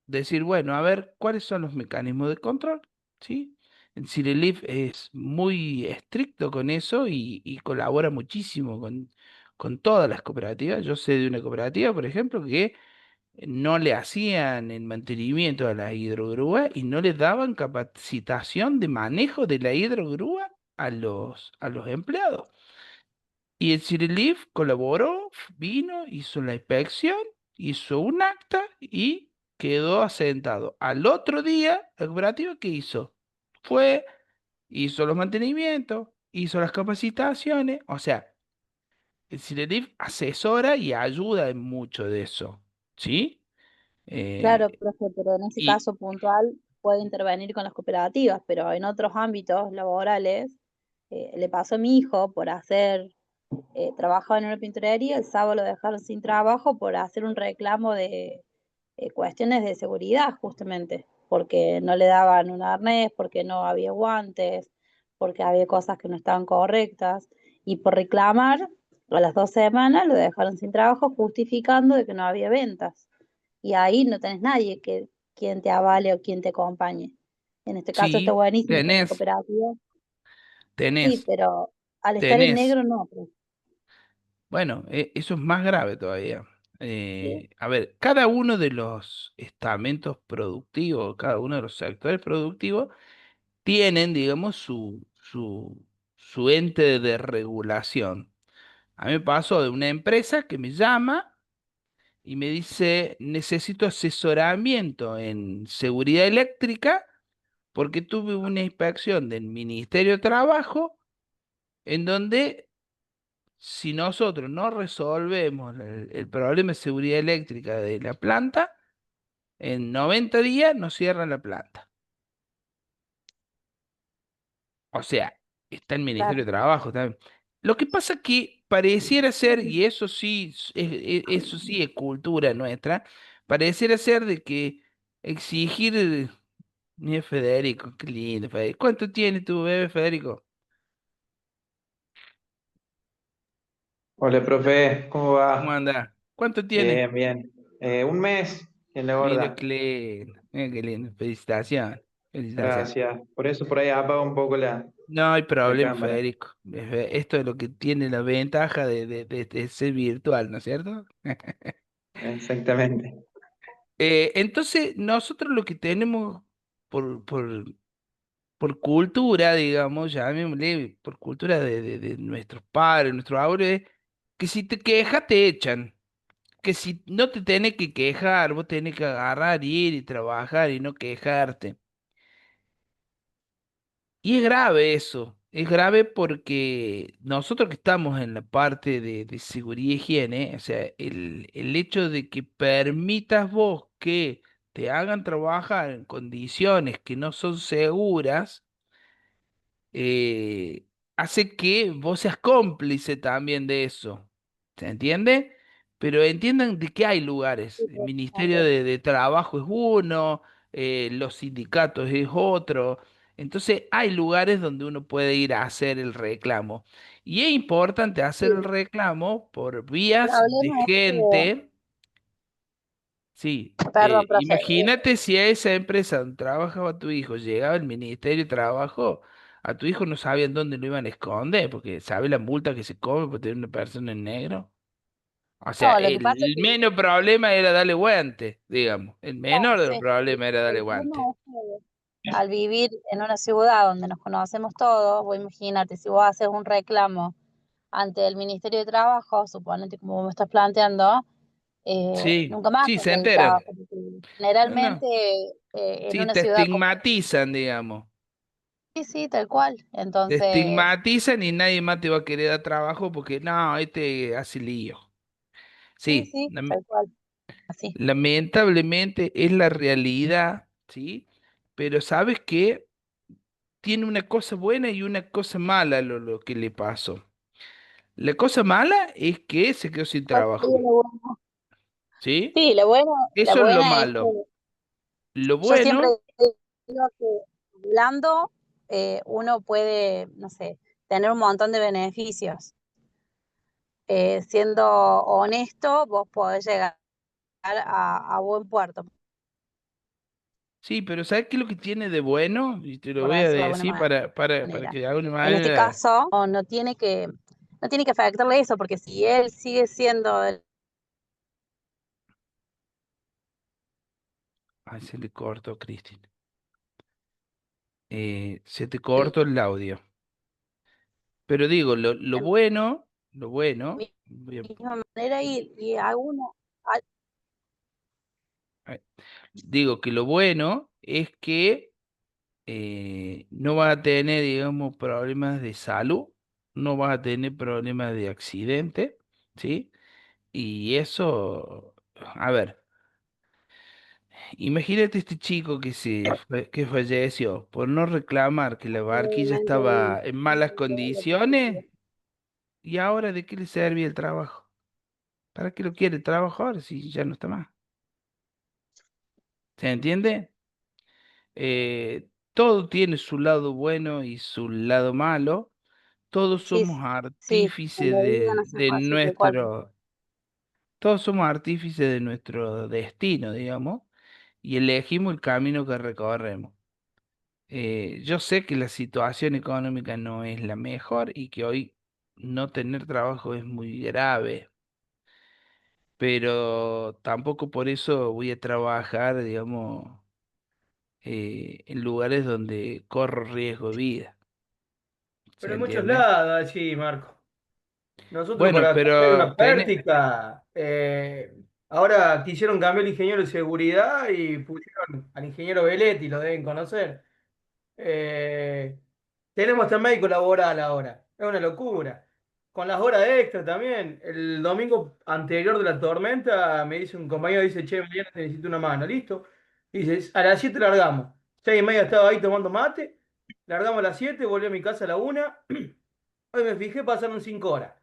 decir, bueno, a ver, ¿cuáles son los mecanismos de control? ¿Sí? El Cirelif es muy estricto con eso y colabora muchísimo con todas las cooperativas. Yo sé de una cooperativa, por ejemplo, que no le hacían el mantenimiento a la hidrogrúa y no les daban capacitación de manejo de la hidrogrúa a los empleados. Y el Cirilif colaboró, vino, hizo la inspección, hizo un acta y quedó asentado. Al otro día, el cooperativo, ¿qué hizo? Fue, hizo los mantenimientos, hizo las capacitaciones, o sea, el CINELIF asesora y ayuda en mucho de eso, ¿sí? Claro, Eh, profe, pero en ese y caso puntual puede intervenir con las cooperativas, pero en otros ámbitos laborales, le pasó a mi hijo por hacer, trabajaba en una pinturería, el sábado lo dejaron sin trabajo por hacer un reclamo de cuestiones de seguridad, justamente, porque no le daban un arnés, porque no había guantes, porque había cosas que no estaban correctas, y por reclamar, a las 2 semanas lo dejaron sin trabajo justificando de que no había ventas. Y ahí no tenés nadie que quien te avale o quien te acompañe. En este caso está sí, buenísimo con la tenés, cooperativa. Sí, tenés, pero al estar en tenés. negro no. Pues. Bueno, eso es más grave todavía. Sí, A ver, cada uno de los estamentos productivos, cada uno de los sectores productivos, tienen, digamos, su ente de regulación. A mí me pasó de una empresa que me llama y me dice, necesito asesoramiento en seguridad eléctrica porque tuve una inspección del Ministerio de Trabajo en donde si nosotros no resolvemos el problema de seguridad eléctrica de la planta, en 90 días nos cierran la planta. O sea, está el Ministerio claro. de Trabajo también. Lo que pasa que pareciera ser, y eso sí, eso sí es cultura nuestra, pareciera ser de que exigir, mira Federico, qué lindo, Federico. ¿Cuánto tiene tu bebé, Federico? Hola, profe, ¿cómo ¿Cómo va? anda? ¿Cuánto tiene? Bien, bien. Un mes en la Mira gorda. qué lindo, mira qué lindo. Felicitaciones, felicitaciones. Gracias. Por eso por ahí apaga un poco No hay la problema, cámara. Federico. Esto es lo que tiene la ventaja de ser virtual, ¿no es cierto? Exactamente. Entonces, nosotros lo que tenemos por, por, por cultura, digamos, llamémosle, por cultura de nuestros padres, nuestros abuelos, es que si te quejas, te echan. Que si no te tenés que quejar, vos tenés que agarrar, ir y trabajar y no quejarte. Y es grave eso, es grave porque nosotros que estamos en la parte de seguridad y higiene, o sea, el hecho de que permitas vos que te hagan trabajar en condiciones que no son seguras, eh, hace que vos seas cómplice también de eso. ¿Se entiende? Pero entiendan de que hay lugares. Sí, El pues, Ministerio también. de Trabajo es uno, los sindicatos es otro. Entonces hay lugares donde uno puede ir a hacer el reclamo. Y es importante Sí, hacer el reclamo por el vías de problema es gente. Sí, perdón, profe, imagínate si a esa empresa donde trabajaba tu hijo llegaba el Ministerio de Trabajo, a tu hijo no sabían dónde lo iban a esconder, porque sabe la multa que se come por tener una persona en negro. O sea, no, lo que pasa es el que, menos problema era darle guante, digamos. El claro, menor de los sí, problemas era darle el tema guante. es que al vivir en una ciudad donde nos conocemos todos, vos imagínate, si vos haces un reclamo ante el Ministerio de Trabajo, suponete como vos me estás planteando, Sí, nunca más sí, se tenés el enteran. trabajo, porque No, generalmente no. en Sí, una te ciudad como... estigmatizan, digamos. Sí, sí, tal cual. Te Entonces, estigmatizan y nadie más te va a querer dar trabajo porque no, este hace lío. sí, Sí, sí, tal cual, así. lamentablemente es la realidad, ¿sí? Pero sabes que tiene una cosa buena y una cosa mala lo que le pasó. La cosa mala es que se quedó sin ¿Cuál sería trabajo, lo bueno? ¿sí? Sí, lo bueno, la Eso es lo buena es malo. que Lo yo siempre bueno, digo que hablando uno puede, no sé, tener un montón de beneficios. Siendo honesto, vos podés llegar a buen puerto, sí, pero ¿sabes qué es lo que tiene de bueno? Y te lo por voy a decirlo de alguna decir para manera. que de alguna En este manera... caso, no tiene que afectarle eso, porque si él sigue siendo Ay, se le cortó, Cristina. Se te el cortó el audio. Pero digo, lo bueno, voy a misma manera y a uno, Ay, digo que lo bueno es que no vas a tener, digamos, problemas de salud, no vas a tener problemas de accidente, ¿sí? Y eso, a ver, imagínate este chico que falleció por no reclamar que la barquilla estaba en malas condiciones y ahora ¿de qué le servía el trabajo? ¿Para qué lo quiere el trabajo ahora si ya no está más? ¿Se entiende? Todo tiene su lado bueno y su lado malo. Todos Sí, somos sí, en artífices la vida no se fue así, tal cual. todos somos artífices de nuestro destino, digamos, y elegimos el camino que recorremos. Yo sé que la situación económica no es la mejor y que hoy no tener trabajo es muy grave, pero tampoco por eso voy a trabajar, digamos, en lugares donde corro riesgo de vida. ¿Se Pero en muchos entiende? lados, sí, Marco. Nosotros Bueno, para cambiar pero una práctica, ahora quisieron cambiar el ingeniero de seguridad y pusieron al ingeniero Veletti, lo deben conocer. Eh, Tenemos hasta médico laboral ahora. Es una locura. Con las horas extra también. El domingo anterior de la tormenta me dice un compañero, dice, che, mañana necesito una mano. Listo. Dice, a las 7 largamos. 6:30 estaba ahí tomando mate. Largamos a las 7, volví a mi casa a la 1. Hoy me fijé, pasaron 5 horas.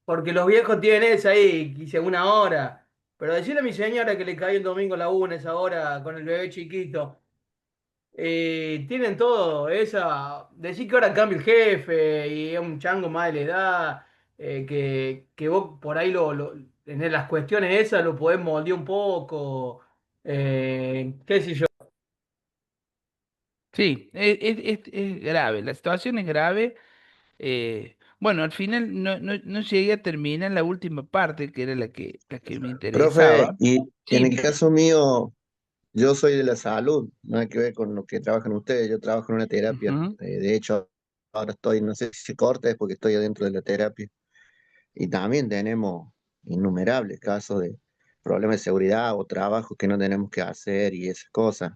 Porque los viejos tienen esa ahí, quise 1 hora. Pero decirle a mi señora que le cae el domingo a la 1, esa hora, con el bebé chiquito. Tienen todo, esa. Decir que ahora cambia el jefe y es un chango más de la edad, que vos por ahí en las cuestiones esas lo podés moldear un poco, qué sé yo. sí, es grave, la situación es grave. Bueno, al final no llegué a terminar la última parte, que era la que me Profe, interesaba. y en Sí. el caso mío, yo soy de la salud, nada que ver con lo que trabajan ustedes, yo trabajo en una terapia, Ujú. de hecho, ahora estoy, no sé si se corta, es porque estoy adentro de la terapia, y también tenemos innumerables casos de problemas de seguridad o trabajos que no tenemos que hacer y esas cosas,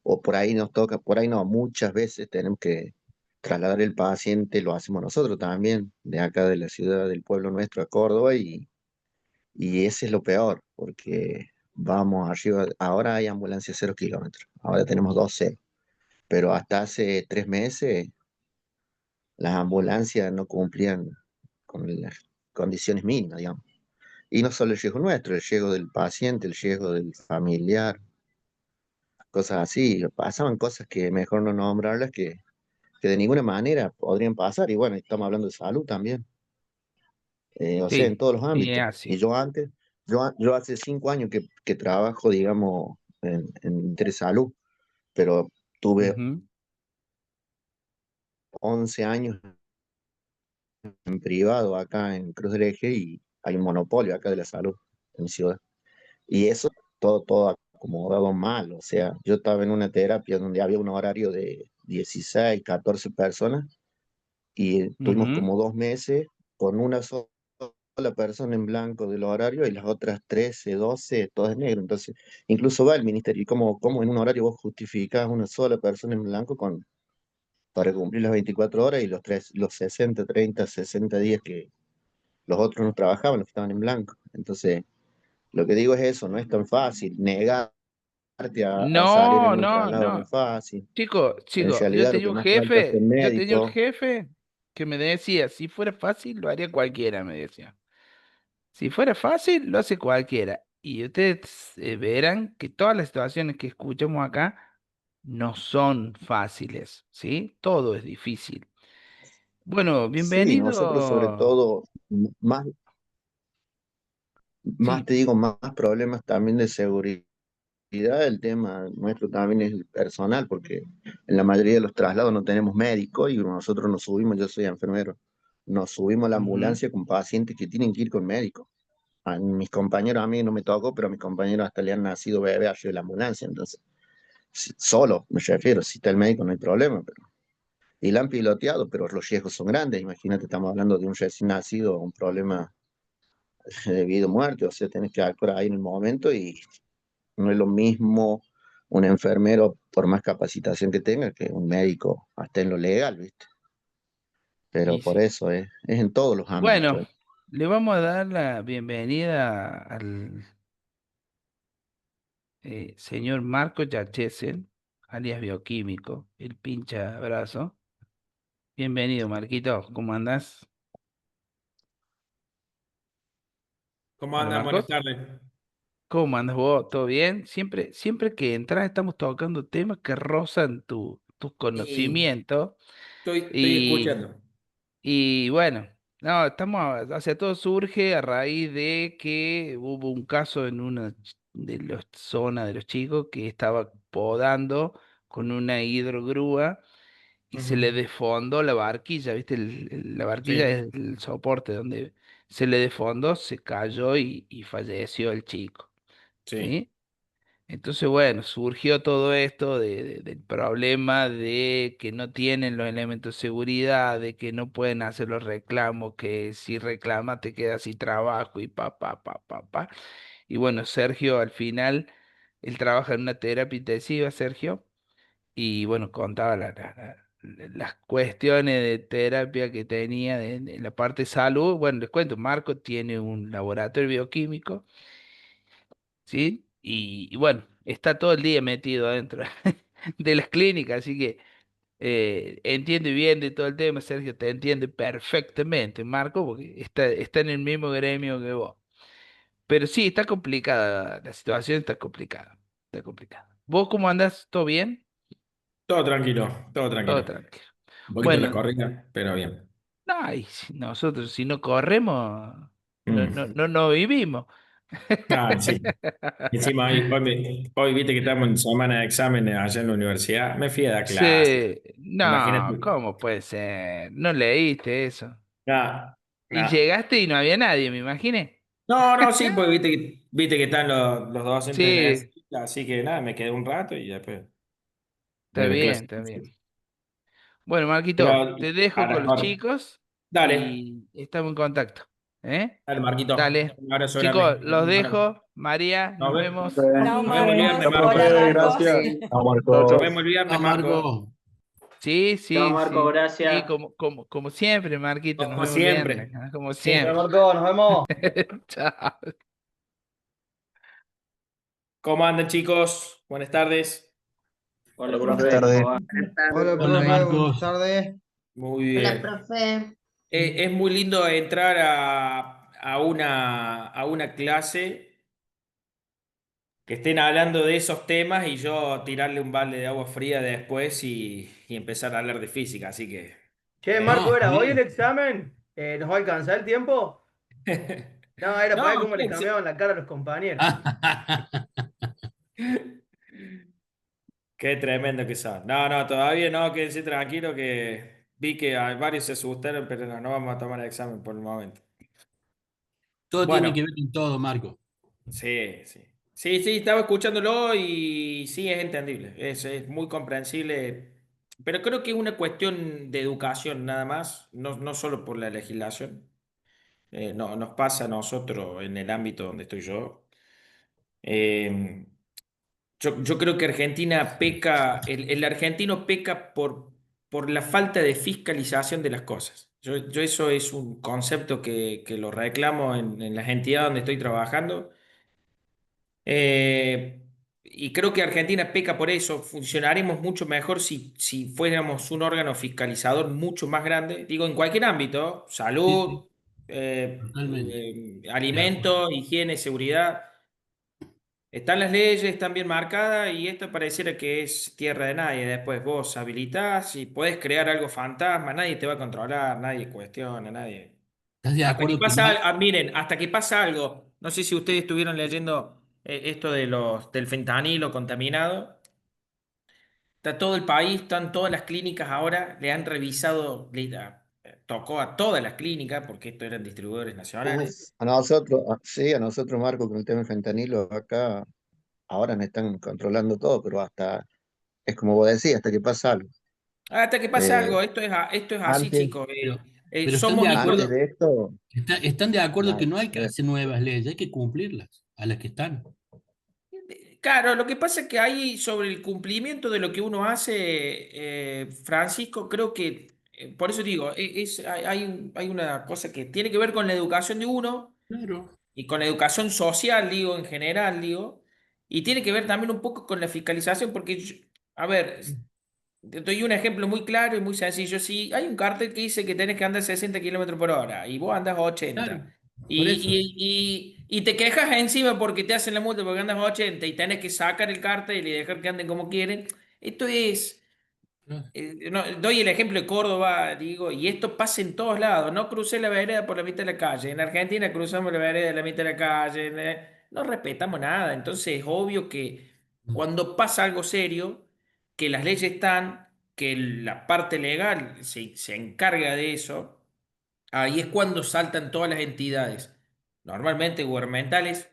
o por ahí nos toca, por ahí no, muchas veces tenemos que trasladar el paciente, lo hacemos nosotros también, de acá de la ciudad, del pueblo nuestro a Córdoba, y ese es lo peor, porque vamos arriba, ahora hay ambulancias 0 kilómetros, ahora tenemos 12, pero hasta hace 3 meses las ambulancias no cumplían con las condiciones mínimas, digamos. Y no solo el riesgo nuestro, el riesgo del paciente, el riesgo del familiar, cosas así. Pasaban cosas que mejor no nombrarlas, que de ninguna manera podrían pasar. Y bueno, estamos hablando de salud también, o sea, en Sí, todos los y es ámbitos. Y así. yo hace 5 años que trabajo, digamos, en Salud, pero tuve Ujú. 11 años en privado acá en Cruz del Eje y hay un monopolio acá de la salud en mi ciudad. Y eso todo acomodado mal. O sea, yo estaba en una terapia donde había un horario de 16 14 personas y tuvimos Ujú. como 2 meses con una sola persona en blanco del horario y las otras 13 12 todas en negro. Entonces, incluso va el ministerio. ¿Y cómo en un horario vos justificás una sola persona en blanco para cumplir las 24 horas y los 60 30 60 días que los otros no trabajaban, los que estaban en blanco? Entonces, lo que digo es eso, no es tan fácil. Negarte a salir en No, un no, traslado no es no. fácil. Chico, En realidad lo que más falta es el yo tenía un médico. jefe que me decía, si fuera fácil, lo haría cualquiera, me decía. Si fuera fácil, lo hace cualquiera. Y ustedes verán que todas las situaciones que escuchamos acá no son fáciles, ¿sí? Todo es difícil. Bueno, Sí, nosotros sobre bienvenido. todo, más Sí. te digo, más problemas también de seguridad. El tema nuestro también es el personal, porque en la mayoría de los traslados no tenemos médico y nosotros nos subimos, yo soy enfermero, nos subimos a la Ujú. ambulancia con pacientes que tienen que ir con médico. A mis compañeros, a mí no me tocó, pero a mis compañeros hasta le han nacido bebé arriba de la ambulancia, entonces, solo me refiero, si está el médico no hay problema, y la han piloteado, pero los riesgos son grandes, imagínate, estamos hablando de un recién nacido, un problema de vida o muerte, o sea, tenés que actuar ahí en el momento y no es lo mismo un enfermero, por más capacitación que tenga, que un médico, hasta en lo legal, ¿viste? pero Y por sí. eso es en todos los ámbitos. Bueno, le vamos a dar la bienvenida al señor Marco Yachesen, alias Bioquímico, el pincha abrazo. Bienvenido, Marquito, ¿cómo andás? ¿Cómo Hola, andan? Buenas Marcos. tardes. ¿Cómo andas vos? ¿Todo bien? Siempre que entras estamos tocando temas que rozan tus Y conocimientos estoy y, escuchando. y bueno, no, o sea, todo surge a raíz de que hubo un caso en una de las zonas de los chicos que estaba podando con una hidrogrúa y se le Ujú. desfondó la barquilla, ¿viste? La barquilla Sí, es el soporte donde se le desfondó, se cayó y falleció el chico, sí. ¿sí? Entonces, bueno, surgió todo esto del problema de que no tienen los elementos de seguridad, de que no pueden hacer los reclamos, que si reclama te quedas sin trabajo y pa. Y bueno, Sergio al final, él trabaja en una terapia intensiva, Sergio, y bueno, contaba las cuestiones de terapia que tenía de la parte de salud. Bueno, les cuento, Marco tiene un laboratorio bioquímico, ¿sí? Y bueno, está todo el día metido adentro de las clínicas, así que entiende bien de todo el tema, Sergio, te entiende perfectamente, Marco, porque está en el mismo gremio que vos. Pero sí, está complicada, la situación está complicada, está complicada. ¿Vos cómo andás? ¿Todo bien? Todo tranquilo, todo Todo tranquilo. tranquilo. Un poquito la Bueno, corrida, pero bien. ay, si nosotros si no corremos, Mm. no vivimos. Ah, sí. Encima hoy viste que estamos en semana de exámenes allá en la universidad. Me fui a dar clase. Sí, no, Imagínate. ¿cómo puede ser? No leíste eso. Ah, Y ah. llegaste y no había nadie, me imaginé. No, no, sí, pues viste que están los docentes en el Sí, así que nada, me quedé un rato y después está nueve bien, clases. está bien. Bueno, Marquito, Pero te dejo para con los mejor. chicos Dale, y estamos en contacto. ¿Eh? dale, Marquito. Dale. Un abrazo Chicos, grande. los dejo. María, Nos nos ve- vemos. Chao, nos vemos el viernes, Marcos. Chao, Marco. Hola, profe, Marcos. gracias. Chao, Chao, Nos Marco. vemos chao. el viernes, Chao, Marco. Marco. Sí, Chao, sí, Marco, sí. Sí, gracias. como siempre, Marquito, nos Como vemos el viernes, siempre. ¿ah? Como Sí. Chao, siempre. Marcos, nos vemos. Chao. ¿Cómo andan, chicos? Buenas tardes. Hola, Hola, Buenas profe, profe. ¿cómo tardes. va? Buenas tardes, Hola, Hola, profe. Marcos. Buenas Marcos. tardes. Muy Hola, bien. profe. Es muy lindo entrar a una clase que estén hablando de esos temas y yo tirarle un balde de agua fría después y empezar a hablar de física. Así que, Che, No, Marco, está ¿era hoy el bien. examen? ¿Nos va a alcanzar el tiempo? No, era No, para ver cómo le quédense. cambiaban la cara a los compañeros. Qué tremendo que son. No, no, todavía no, quédense tranquilos que vi que hay varios se asustaron, pero no, no vamos a tomar el examen por el momento. Todo tiene que Bueno, ver con todo, Marco. sí, sí. Sí, sí, estaba escuchándolo y sí, es entendible, es muy comprensible, pero creo que es una cuestión de educación nada más, no, no solo por la legislación. No, nos pasa a nosotros en el ámbito donde estoy yo. Eh, yo creo que Argentina peca, el argentino peca por la falta de fiscalización de las cosas. Yo eso es un concepto que lo reclamo en las entidades donde estoy trabajando. Eh, y creo que Argentina peca por eso. Funcionaremos mucho mejor si fuéramos un órgano fiscalizador mucho más grande. Digo, en cualquier ámbito, Sí, sí, salud, totalmente. De acuerdo. alimentos, higiene, seguridad. Están las leyes, están bien marcadas y esto pareciera que es tierra de nadie. Después vos habilitás y podés crear algo fantasma, nadie te va a controlar, nadie cuestiona, nadie. ¿Estás de Hasta que acuerdo que pasa, no hay? miren, hasta que pasa algo. No sé si ustedes estuvieron leyendo esto del fentanilo contaminado. Está todo el país, están todas las clínicas ahora, le han revisado, tocó a todas las clínicas, porque esto eran distribuidores nacionales. Uf, a nosotros, sí, a nosotros, Marco, con el tema del fentanilo, acá ahora nos están controlando todo, pero hasta, es como vos decís, hasta que pasa algo. Hasta que pasa Eh, algo, esto es así, antes, chicos. Pero, están de Somos antes acuerdo, de esto, están de acuerdo que nada. no hay que hacer nuevas leyes, hay que cumplirlas a las que están. Claro, lo que pasa es que hay sobre el cumplimiento de lo que uno hace, Francisco, creo que por eso digo, hay una cosa que tiene que ver con la educación de uno Claro, y con la educación social, digo, en general, digo, y tiene que ver también un poco con la fiscalización, porque, a ver, te doy un ejemplo muy claro y muy sencillo. Si hay un cartel que dice que tenés que andar 60 kilómetros por hora y vos andas 80 claro, por eso. y te quejas encima porque te hacen la multa porque andas 80 y tenés que sacar el cartel y dejar que anden como quieren, esto es... Claro. Doy el ejemplo de Córdoba, digo, y esto pasa en todos lados. No crucé la vereda por la mitad de la calle. En Argentina cruzamos la vereda de la mitad de la calle. No respetamos nada. Entonces es obvio que cuando pasa algo serio, que las leyes están, que la parte legal se encarga de eso, ahí es cuando saltan todas las entidades, normalmente gubernamentales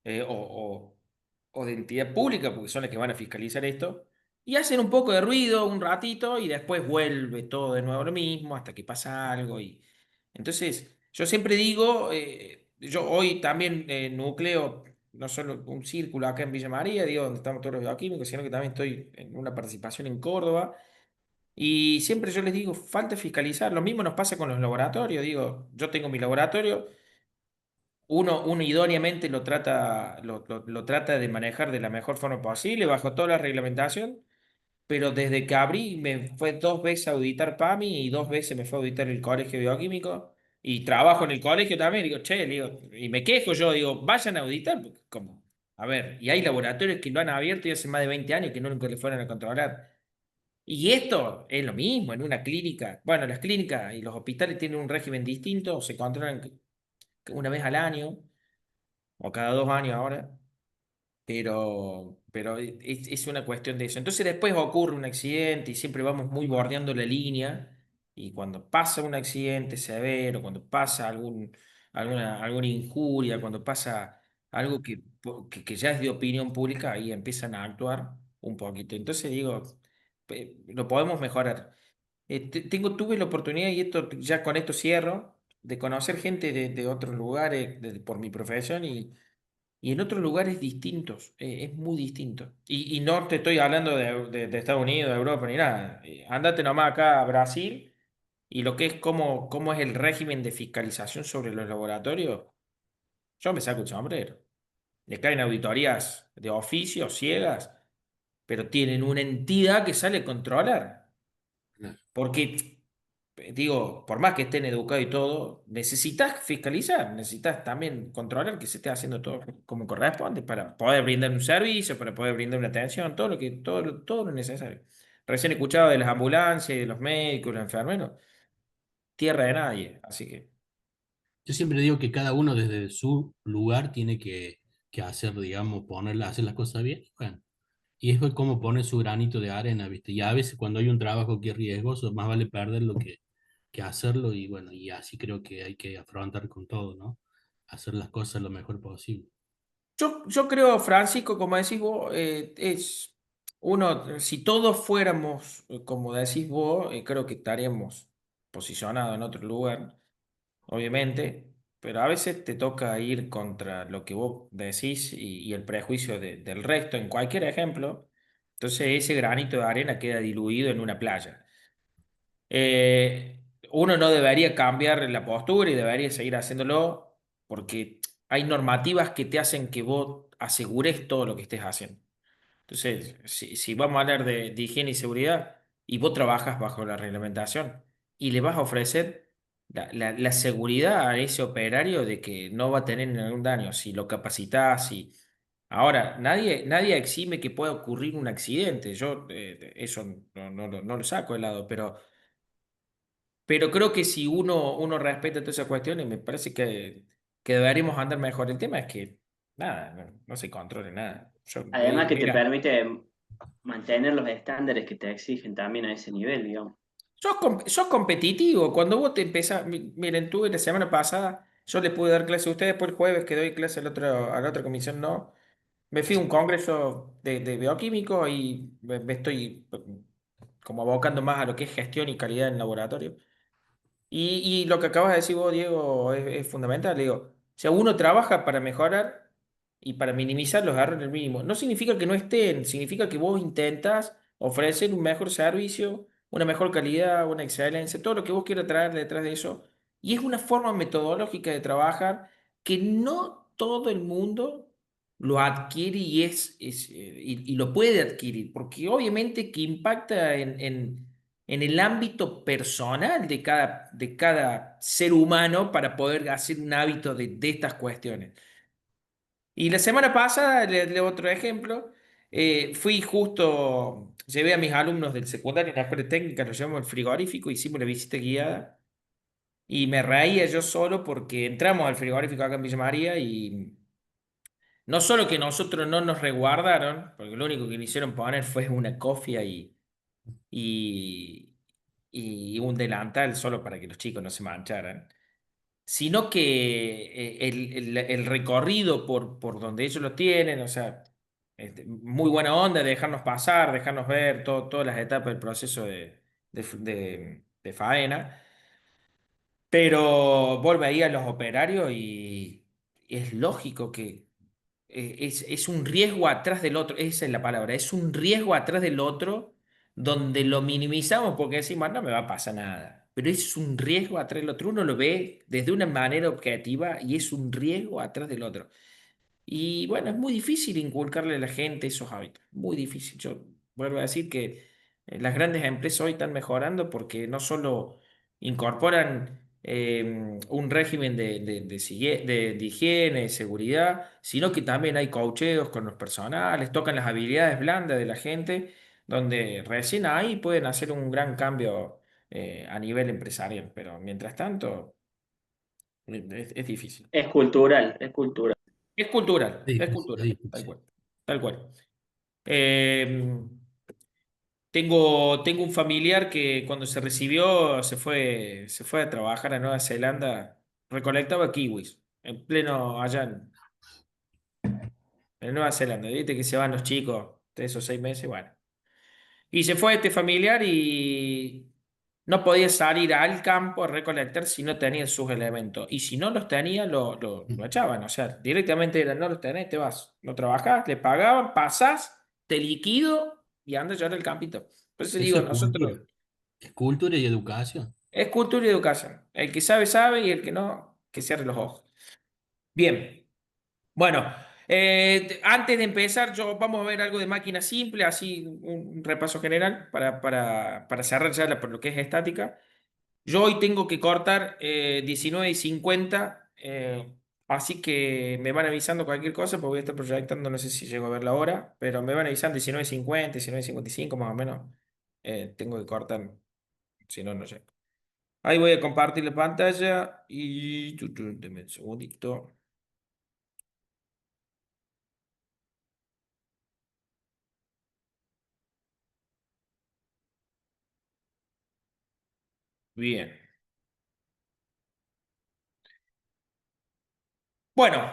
eh, o, o- o de entidad pública, porque son las que van a fiscalizar esto, y hacen un poco de ruido un ratito y después vuelve todo de nuevo lo mismo hasta que pasa algo. Entonces, yo siempre digo, yo hoy también nucleo no solo un círculo acá en Villa María, digo, donde estamos todos los bioquímicos, sino que también estoy en una participación en Córdoba. Y siempre yo les digo, falta fiscalizar. Lo mismo nos pasa con los laboratorios. Digo, yo tengo mi laboratorio, uno idóneamente lo trata de manejar de la mejor forma posible, bajo toda la reglamentación, pero desde que abrí me fue 2 veces a auditar PAMI y 2 veces me fue a auditar el colegio bioquímico. Y trabajo en el colegio también, digo, che, digo, y me quejo yo, digo, vayan a auditar, porque, como, a ver, y hay laboratorios que lo han abierto y hace más de 20 años que nunca le fueron a controlar. Y esto es lo mismo en una clínica. Bueno, las clínicas y los hospitales tienen un régimen distinto, se controlan una vez al año o cada 2 años ahora, pero es una cuestión de eso. Entonces después ocurre un accidente y siempre vamos muy bordeando la línea y cuando pasa un accidente severo, cuando pasa alguna injuria, cuando pasa algo que ya es de opinión pública, ahí empiezan a actuar un poquito. Entonces digo, lo podemos mejorar. Tuve la oportunidad, y esto ya con esto cierro, de conocer gente de otros lugares por mi profesión y en otros lugares distintos, es muy distinto. Y no te estoy hablando de Estados Unidos, de Europa, ni nada. Ándate nomás acá a Brasil y lo que es cómo es el régimen de fiscalización sobre los laboratorios, yo me saco el sombrero. Le caen auditorías de oficio, ciegas, pero tienen una entidad que sale a controlar. Claro. Porque digo, por más que estén educados y todo, necesitas fiscalizar, necesitas también controlar que se esté haciendo todo como corresponde para poder brindar un servicio, para poder brindar una atención, todo lo necesario. Recién he escuchado de las ambulancias, de los médicos, los enfermeros, tierra de nadie, así que Yo siempre digo que cada uno desde su lugar tiene que hacer, digamos, hacer las cosas bien. Bueno, y eso es como poner su granito de arena, ¿viste? Y a veces cuando hay un trabajo que es riesgoso, más vale perderlo que hacerlo. Y bueno, y así creo que hay que afrontar con todo, ¿no? Hacer las cosas lo mejor posible. yo creo, Francisco, como decís vos, si todos fuéramos como decís vos, creo que estaríamos posicionados en otro lugar. Obviamente, pero a veces te toca ir contra lo que vos decís y el prejuicio del resto en cualquier ejemplo. Entonces ese granito de arena queda diluido en una playa. Uno no debería cambiar la postura y debería seguir haciéndolo porque hay normativas que te hacen que vos asegures todo lo que estés haciendo. Entonces, si vamos a hablar de higiene y seguridad y vos trabajas bajo la reglamentación y le vas a ofrecer la seguridad a ese operario de que no va a tener ningún daño, si lo capacitas, si... Ahora, nadie exime que pueda ocurrir un accidente, yo eso no lo saco de lado, pero creo que si uno respeta todas esas cuestiones, me parece que deberíamos andar mejor. El tema es que, nada, no se controle nada. Además que te Mira. permite mantener los estándares que te exigen también a ese nivel, digamos. Sos competitivo. Cuando vos te empezás, miren, tuve la semana pasada, yo les pude dar clase a ustedes, después el jueves que doy clase a la otra comisión, no. Me fui a un congreso de bioquímico y me estoy como abocando más a lo que es gestión y calidad en laboratorio. Y lo que acabas de decir vos, Diego, es fundamental. Digo, o sea, uno trabaja para mejorar y para minimizar los errores al mínimo. No significa que no estén, significa que vos intentas ofrecer un mejor servicio una mejor calidad, una excelencia, todo lo que vos quieras traer detrás de eso. Y es una forma metodológica de trabajar que no todo el mundo lo adquiere y lo puede adquirir, porque obviamente que impacta en el ámbito personal de cada ser humano para poder hacer un hábito de estas cuestiones. Y la semana pasada, le otro ejemplo, fui justo, llevé a mis alumnos del secundario en la escuela técnica, los llevamos al frigorífico, hicimos la visita guiada y me reía yo solo porque entramos al frigorífico acá en Villa María y no solo que nosotros no nos resguardaron, porque lo único que le hicieron poner fue una cofia y, y un delantal solo para que los chicos no se mancharan, sino que el recorrido por donde ellos lo tienen, o sea, muy buena onda, dejarnos pasar, dejarnos ver todas las etapas del proceso de faena, pero vuelve ahí a los operarios y es lógico que es un riesgo atrás del otro, esa es la palabra, es un riesgo atrás del otro donde lo minimizamos porque decimos, no me va a pasar nada, pero es un riesgo atrás del otro, uno lo ve desde una manera objetiva y es un riesgo atrás del otro. Y bueno, es muy difícil inculcarle a la gente esos hábitos, muy difícil. Yo vuelvo a decir que las grandes empresas hoy están mejorando porque no solo incorporan un régimen de higiene, de seguridad, sino que también hay coacheos con los personales, tocan las habilidades blandas de la gente, donde recién ahí pueden hacer un gran cambio a nivel empresarial. Pero mientras tanto, es difícil. Es cultural, es cultural. Es cultural, tal cual, tal cual. Eh, tengo un familiar que cuando se recibió se fue a trabajar a Nueva Zelanda, recolectaba kiwis, en pleno allá en Nueva Zelanda, viste que se van los chicos de esos 6 meses, bueno. Y se fue este familiar y no podía salir al campo a recolectar si no tenía sus elementos. Y si no los tenía, lo echaban. O sea, directamente era, no los tenés, te vas. No trabajás, le pagaban, pasás, te liquido y andas a llevar el campito. Por eso Eso digo, nosotros, es cultura y educación. es cultura y educación. El que sabe, sabe y el que no, que cierre los ojos. Bien. Bueno, antes de empezar, vamos a ver algo de máquina simple, así un repaso general para cerrar ya por lo que es estática. Yo hoy tengo que cortar 19:50, así que me van avisando cualquier cosa, porque voy a estar proyectando, no sé si llego a ver la hora, pero me van avisando 19:50, 19:55 más o menos. Tengo que cortar, si no, no llego. Ahí voy a compartir la pantalla y... Deme un segundito. Bien. Bueno,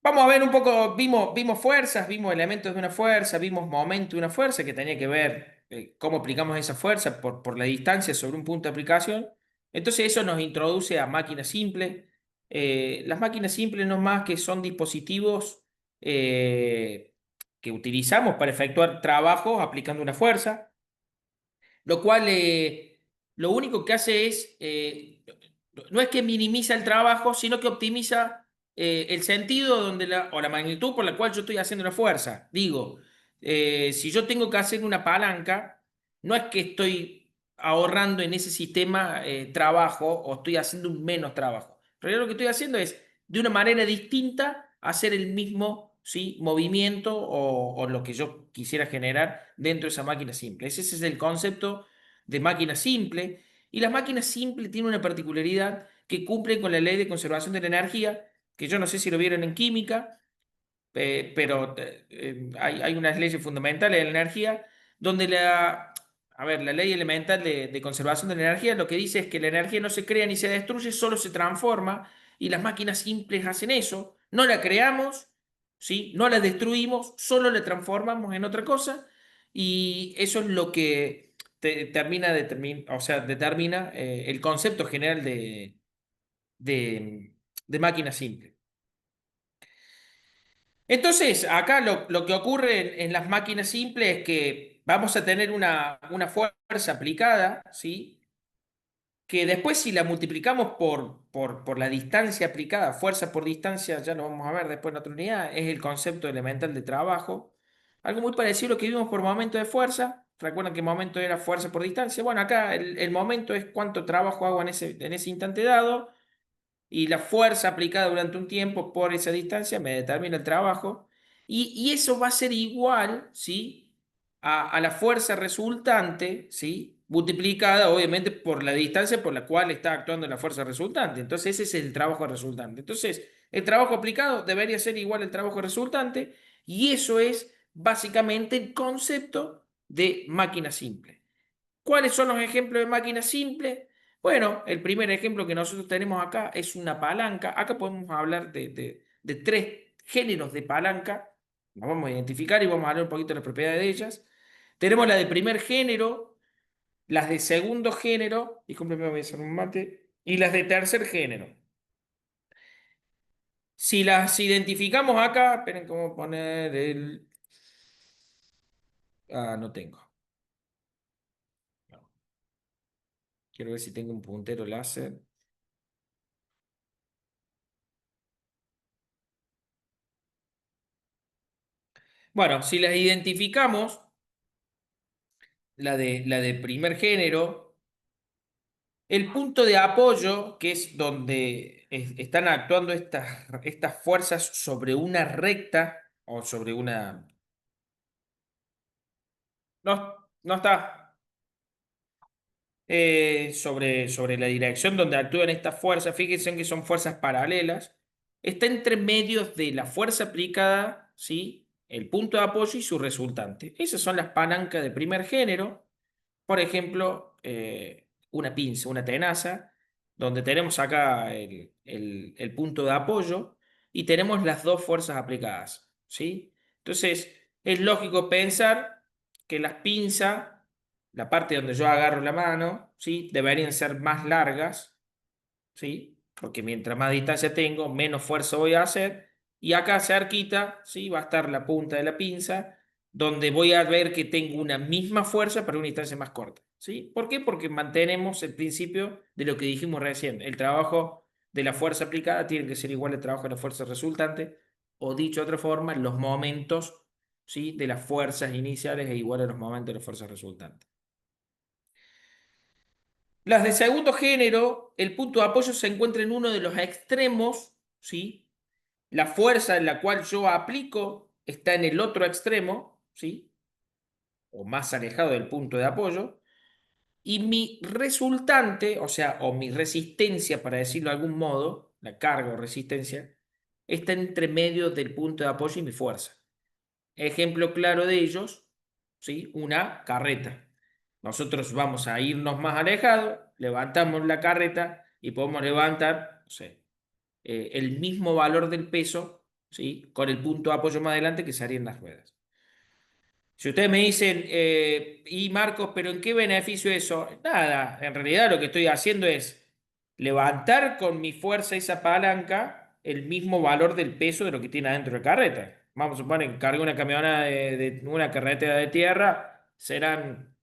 vamos a ver un poco, vimos fuerzas, vimos elementos de una fuerza, vimos momento de una fuerza que tenía que ver cómo aplicamos esa fuerza por la distancia sobre un punto de aplicación. Entonces eso nos introduce a máquinas simples. Las máquinas simples no más que son dispositivos eh, que utilizamos para efectuar trabajos aplicando una fuerza, lo cual lo único que hace es, no es que minimiza el trabajo, sino que optimiza el sentido o la magnitud por la cual yo estoy haciendo la fuerza. Digo, si yo tengo que hacer una palanca, no es que estoy ahorrando en ese sistema trabajo o estoy haciendo un menos trabajo. En realidad lo que estoy haciendo es, de una manera distinta, hacer el mismo, ¿sí?, movimiento o lo que yo quisiera generar dentro de esa máquina simple. Ese es el concepto de máquina simple. Y las máquinas simples tienen una particularidad que cumplen con la ley de conservación de la energía, que yo no sé si lo vieron en química, pero hay unas leyes fundamentales de la energía, donde la ley elemental de conservación de la energía lo que dice es que la energía no se crea ni se destruye, solo se transforma, y las máquinas simples hacen eso. No la creamos, ¿sí?, no la destruimos, solo la transformamos en otra cosa, y eso es lo que determina el concepto general de máquina simple. Entonces, acá lo que ocurre en las máquinas simples es que vamos a tener una fuerza aplicada, ¿sí? Que después si la multiplicamos por la distancia aplicada, fuerza por distancia, ya lo vamos a ver después en otra unidad, es el concepto elemental de trabajo. Algo muy parecido a lo que vimos por momento de fuerza. Recuerdan que momento era fuerza por distancia. Bueno, acá el momento es cuánto trabajo hago en ese instante dado, y la fuerza aplicada durante un tiempo por esa distancia me determina el trabajo. Y eso va a ser igual, ¿sí? A la fuerza resultante, ¿sí? Multiplicada, obviamente, por la distancia por la cual está actuando la fuerza resultante. Entonces, ese es el trabajo resultante. Entonces, el trabajo aplicado debería ser igual al trabajo resultante, y eso es básicamente el concepto de máquina simple. ¿Cuáles son los ejemplos de máquina simple? Bueno, el primer ejemplo que nosotros tenemos acá es una palanca. Acá podemos hablar de tres géneros de palanca. Las vamos a identificar y vamos a hablar un poquito de las propiedades de ellas. Tenemos la de primer género, las de segundo género, discúlpenme, voy a hacer un mate, y las de tercer género. Si las identificamos acá, esperen cómo poner el... Ah, no tengo. No. Quiero ver si tengo un puntero láser. Bueno, si las identificamos, la de primer género, el punto de apoyo, que es donde están actuando estas fuerzas sobre una recta o sobre una... No está. Sobre la dirección donde actúan estas fuerzas, fíjense que son fuerzas paralelas, está entre medios de la fuerza aplicada, ¿sí? El punto de apoyo y su resultante. Esas son las palancas de primer género. Por ejemplo, una pinza, una tenaza, donde tenemos acá el punto de apoyo y tenemos las dos fuerzas aplicadas, ¿sí? Entonces, es lógico pensar que las pinzas, la parte donde yo agarro la mano, ¿sí? Deberían ser más largas, ¿sí? Porque mientras más distancia tengo, menos fuerza voy a hacer. Y acá cerquita, ¿sí? Va a estar la punta de la pinza, donde voy a ver que tengo una misma fuerza para una distancia más corta, ¿sí? ¿Por qué? Porque mantenemos el principio de lo que dijimos recién. El trabajo de la fuerza aplicada tiene que ser igual al trabajo de la fuerza resultante, o dicho de otra forma, los momentos, ¿sí? De las fuerzas iniciales es igual a los momentos de la fuerza resultante. Las de segundo género, el punto de apoyo se encuentra en uno de los extremos, ¿sí? La fuerza en la cual yo aplico está en el otro extremo, ¿sí? O más alejado del punto de apoyo. Y mi resultante, o sea, o mi resistencia, para decirlo de algún modo, la carga o resistencia, está entre medio del punto de apoyo y mi fuerza. Ejemplo claro de ellos, ¿sí? Una carreta. Nosotros vamos a irnos más alejados, levantamos la carreta y podemos levantar, no sé, el mismo valor del peso, ¿sí? Con el punto de apoyo más adelante que serían las ruedas. Si ustedes me dicen, y Marcos, ¿pero en qué beneficio eso? Nada, en realidad lo que estoy haciendo es levantar con mi fuerza esa palanca el mismo valor del peso de lo que tiene adentro de la carreta. Vamos a suponer que cargue una camioneta de una carretera de tierra, serán,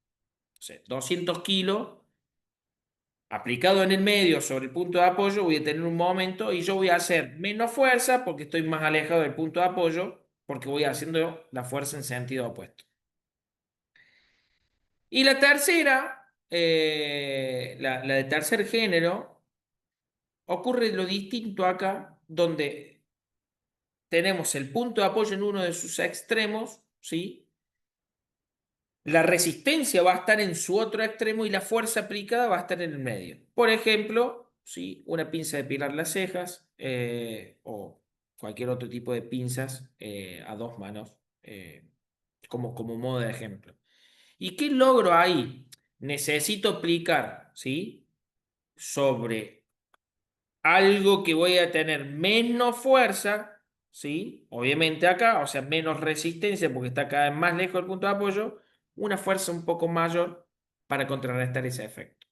no sé, 200 kilos. Aplicado en el medio sobre el punto de apoyo, voy a tener un momento y yo voy a hacer menos fuerza porque estoy más alejado del punto de apoyo, porque voy haciendo la fuerza en sentido opuesto. Y la tercera, la de tercer género, ocurre lo distinto acá, donde tenemos el punto de apoyo en uno de sus extremos, ¿sí? La resistencia va a estar en su otro extremo y la fuerza aplicada va a estar en el medio. Por ejemplo, ¿sí? Una pinza de depilar las cejas o cualquier otro tipo de pinzas a dos manos, como modo de ejemplo. ¿Y qué logro ahí? Necesito aplicar, ¿sí? Sobre algo que voy a tener menos fuerza, ¿sí? Obviamente acá, o sea, menos resistencia porque está cada vez más lejos del punto de apoyo, una fuerza un poco mayor para contrarrestar ese efecto.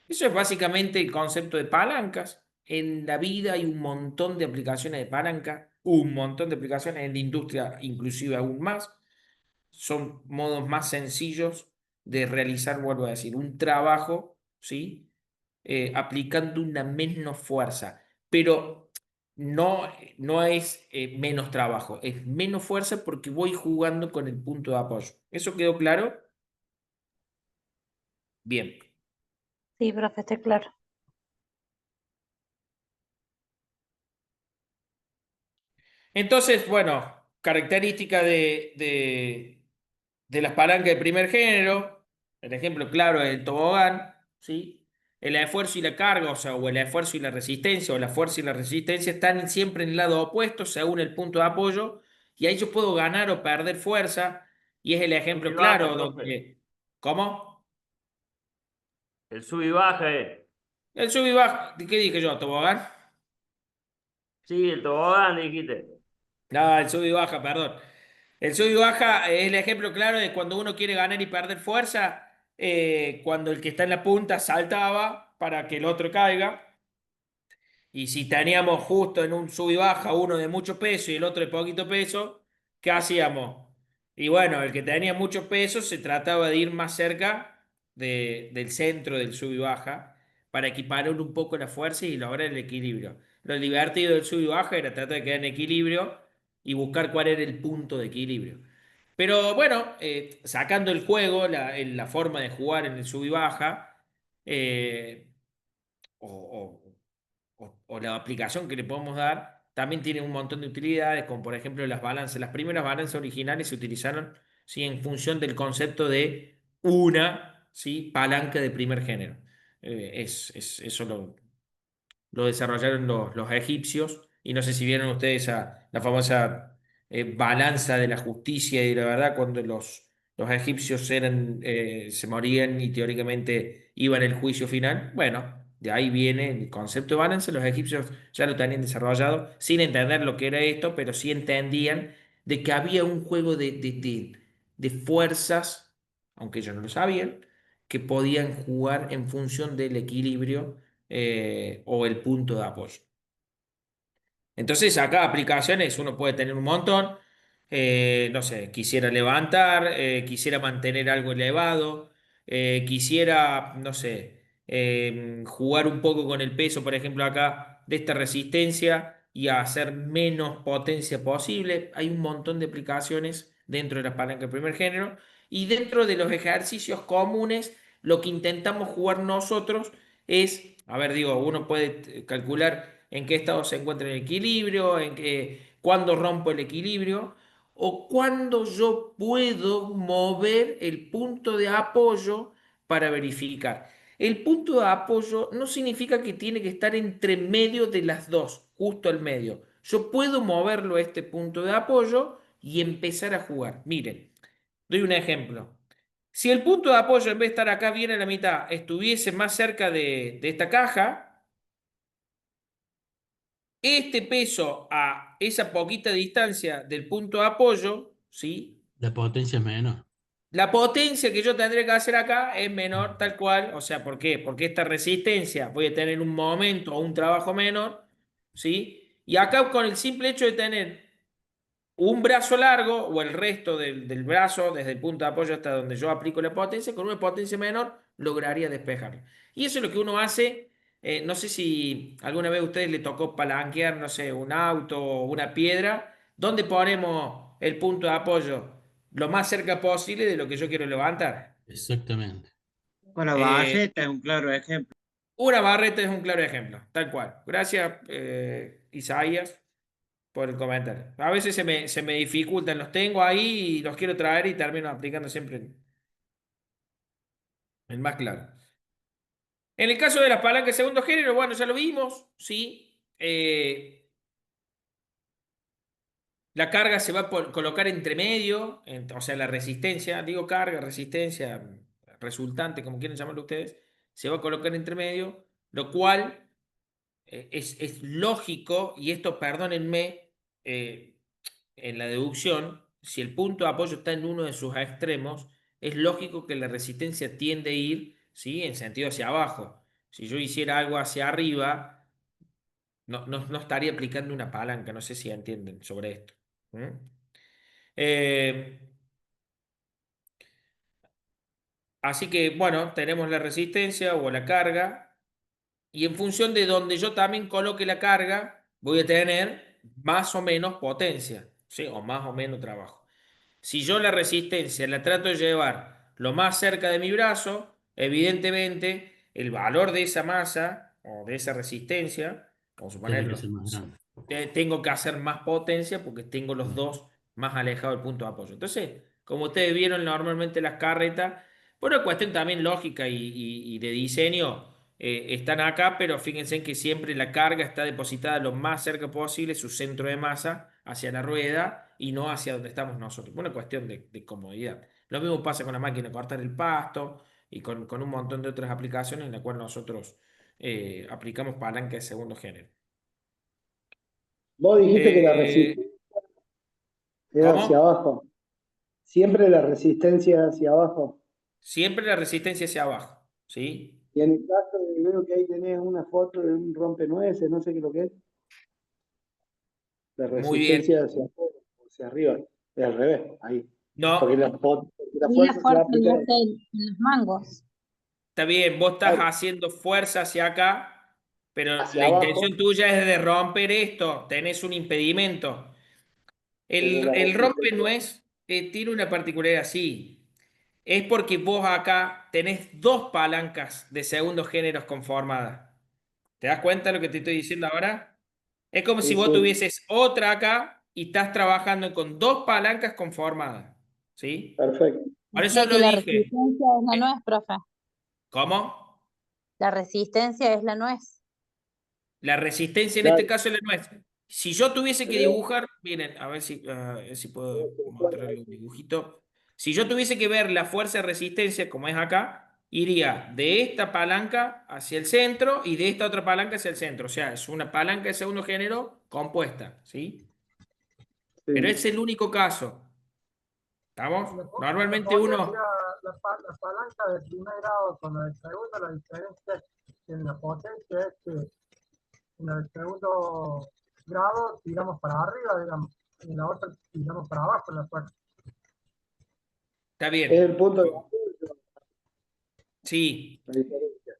Eso es básicamente el concepto de palancas. En la vida hay un montón de aplicaciones de palanca, un montón de aplicaciones en la industria, inclusive aún más. son modos más sencillos de realizar, vuelvo a decir, un trabajo, ¿sí? Aplicando una menos fuerza, pero no es menos trabajo, es menos fuerza porque voy jugando con el punto de apoyo. ¿Eso quedó claro? Bien. Sí, profe, está claro. Entonces, bueno, característica de las palancas de primer género, el ejemplo claro es el tobogán, ¿sí? El esfuerzo y la carga, o sea, o el esfuerzo y la resistencia, o la fuerza y la resistencia están siempre en el lado opuesto según el punto de apoyo, y ahí yo puedo ganar o perder fuerza, y es el Sub y ejemplo baja, claro profe. donde... ¿Cómo? El sub y baja, El sub y baja, ¿qué dije yo? ¿Tobogán? Sí, el tobogán, dijiste. No, el sub y baja, perdón. El sub y baja es el ejemplo claro de cuando uno quiere ganar y perder fuerza, cuando el que está en la punta saltaba para que el otro caiga. Y si teníamos justo en un sub y baja uno de mucho peso y el otro de poquito peso, ¿qué hacíamos? Y bueno, el que tenía mucho peso se trataba de ir más cerca del centro del sub y baja para equiparar un poco la fuerza y lograr el equilibrio. Lo divertido del sub y baja era tratar de quedar en equilibrio y buscar cuál era el punto de equilibrio. Pero bueno, sacando el juego, la forma de jugar en el sub y baja, eh, o, o la aplicación que le podemos dar, también tiene un montón de utilidades, como por ejemplo las balanzas. Las primeras balanzas originales se utilizaron, ¿sí? En función del concepto de una, ¿sí? Palanca de primer género. Eso lo desarrollaron los egipcios, y no sé si vieron ustedes la famosa balanza de la justicia y la verdad, cuando los egipcios se morían y teóricamente iban al juicio final. Bueno, de ahí viene el concepto de balanza. Los egipcios ya lo tenían desarrollado sin entender lo que era esto, pero sí entendían de que había un juego de fuerzas, aunque ellos no lo sabían, que podían jugar en función del equilibrio o el punto de apoyo. Entonces, acá aplicaciones uno puede tener un montón. No sé, quisiera levantar, quisiera mantener algo elevado, quisiera, no sé, jugar un poco con el peso, por ejemplo, acá de esta resistencia y hacer menos potencia posible. Hay un montón de aplicaciones dentro de la palanca de primer género, y dentro de los ejercicios comunes, lo que intentamos jugar nosotros es, a ver, digo, uno puede calcular en qué estado se encuentra el equilibrio, cuándo rompo el equilibrio, o cuándo yo puedo mover el punto de apoyo para verificar. El punto de apoyo no significa que tiene que estar entre medio de las dos, justo al medio. Yo puedo moverlo a este punto de apoyo y empezar a jugar. Miren, doy un ejemplo. Si el punto de apoyo, en vez de estar acá bien en la mitad, estuviese más cerca de esta caja, este peso a esa poquita distancia del punto de apoyo, ¿sí? La potencia es menor. La potencia que yo tendré que hacer acá es menor, tal cual. O sea, ¿por qué? Porque esta resistencia voy a tener un momento o un trabajo menor, ¿sí? Y acá, con el simple hecho de tener un brazo largo o el resto del brazo, desde el punto de apoyo hasta donde yo aplico la potencia, con una potencia menor lograría despejarlo. Y eso es lo que uno hace. No sé si alguna vez a ustedes le tocó palanquear, no sé, un auto o una piedra. ¿Dónde ponemos el punto de apoyo? Lo más cerca posible de lo que yo quiero levantar. Exactamente. Con la Eh, barreta es un claro ejemplo. una barreta es un claro ejemplo, tal cual. Gracias, Isaías, por el comentario. A veces se me dificultan, los tengo ahí y los quiero traer y termino aplicando siempre el más claro. En el caso de las palancas de segundo género, bueno, ya lo vimos, ¿sí? La carga se va a colocar entre medio, o sea, la resistencia, digo carga, resistencia, resultante, como quieren llamarlo ustedes, se va a colocar entre medio, lo cual es lógico, y esto, perdónenme, en la deducción, si el punto de apoyo está en uno de sus extremos, es lógico que la resistencia tiende a ir, ¿sí? En sentido hacia abajo. Si yo hiciera algo hacia arriba, no estaría aplicando una palanca, no sé si entienden sobre esto. ¿Mm? Eh, Así que, bueno, tenemos la resistencia o la carga, y en función de donde yo también coloque la carga, voy a tener más o menos potencia, ¿sí? O más o menos trabajo. Si yo la resistencia la trato de llevar lo más cerca de mi brazo, evidentemente el valor de esa masa o de esa resistencia, vamos a Tiene que suponerlo, ser más grande. tengo que hacer más potencia porque tengo los dos más alejados del punto de apoyo. Entonces, como ustedes vieron normalmente las carretas, por una cuestión también lógica y de diseño, están acá, pero fíjense en que siempre la carga está depositada lo más cerca posible, su centro de masa, hacia la rueda y no hacia donde estamos nosotros. Por una cuestión de comodidad. Lo mismo pasa con la máquina de cortar el pasto y con un montón de otras aplicaciones en las cuales nosotros aplicamos palanca de segundo género. Vos dijiste que la Eh, resistencia era hacia ¿Cómo? abajo. Siempre la resistencia hacia abajo. Siempre la resistencia hacia abajo, ¿sí? Y en el caso de, veo que ahí tenés una foto de un rompenueces, no sé qué es lo que es. La Muy bien. resistencia hacia afuera, hacia arriba. Es al revés, ahí. Porque No, la Y la fuerza se va a fuerza la aplicar. hace en los mangos. está bien, vos estás Claro, haciendo fuerza hacia acá, pero hacia la abajo, intención tuya es de romper esto, tenés un impedimento. pero la El resistencia. rompenuez tiene una particularidad así. Es porque vos acá tenés dos palancas de segundos géneros conformadas. ¿Te das cuenta de lo que te estoy diciendo ahora? Es como si Sí, vos sí, tuvieses otra acá y estás trabajando con dos palancas conformadas. ¿Sí? perfecto. Por O eso sea que lo la dije. resistencia es la nuez, profe. ¿Cómo? La resistencia es la nuez. La resistencia en este Claro, caso es la nuestra. Si yo tuviese que pero dibujar, miren, a ver si puedo mostrarle un dibujito. Si yo tuviese que ver la fuerza de resistencia como es acá, iría de esta palanca hacia el centro y de esta otra palanca hacia el centro. O sea, es una palanca de segundo género compuesta, ¿sí? Pero sí. es el único caso. ¿Estamos? ¿Me Normalmente podría decir uno, la palanca de primer grado con la del segundo? La diferencia en la potencia es que en la del segundo grado tiramos para arriba, digamos, y en la otra tiramos para abajo en la fuerza. está Es bien. el punto de apoyo, Sí, la diferencia.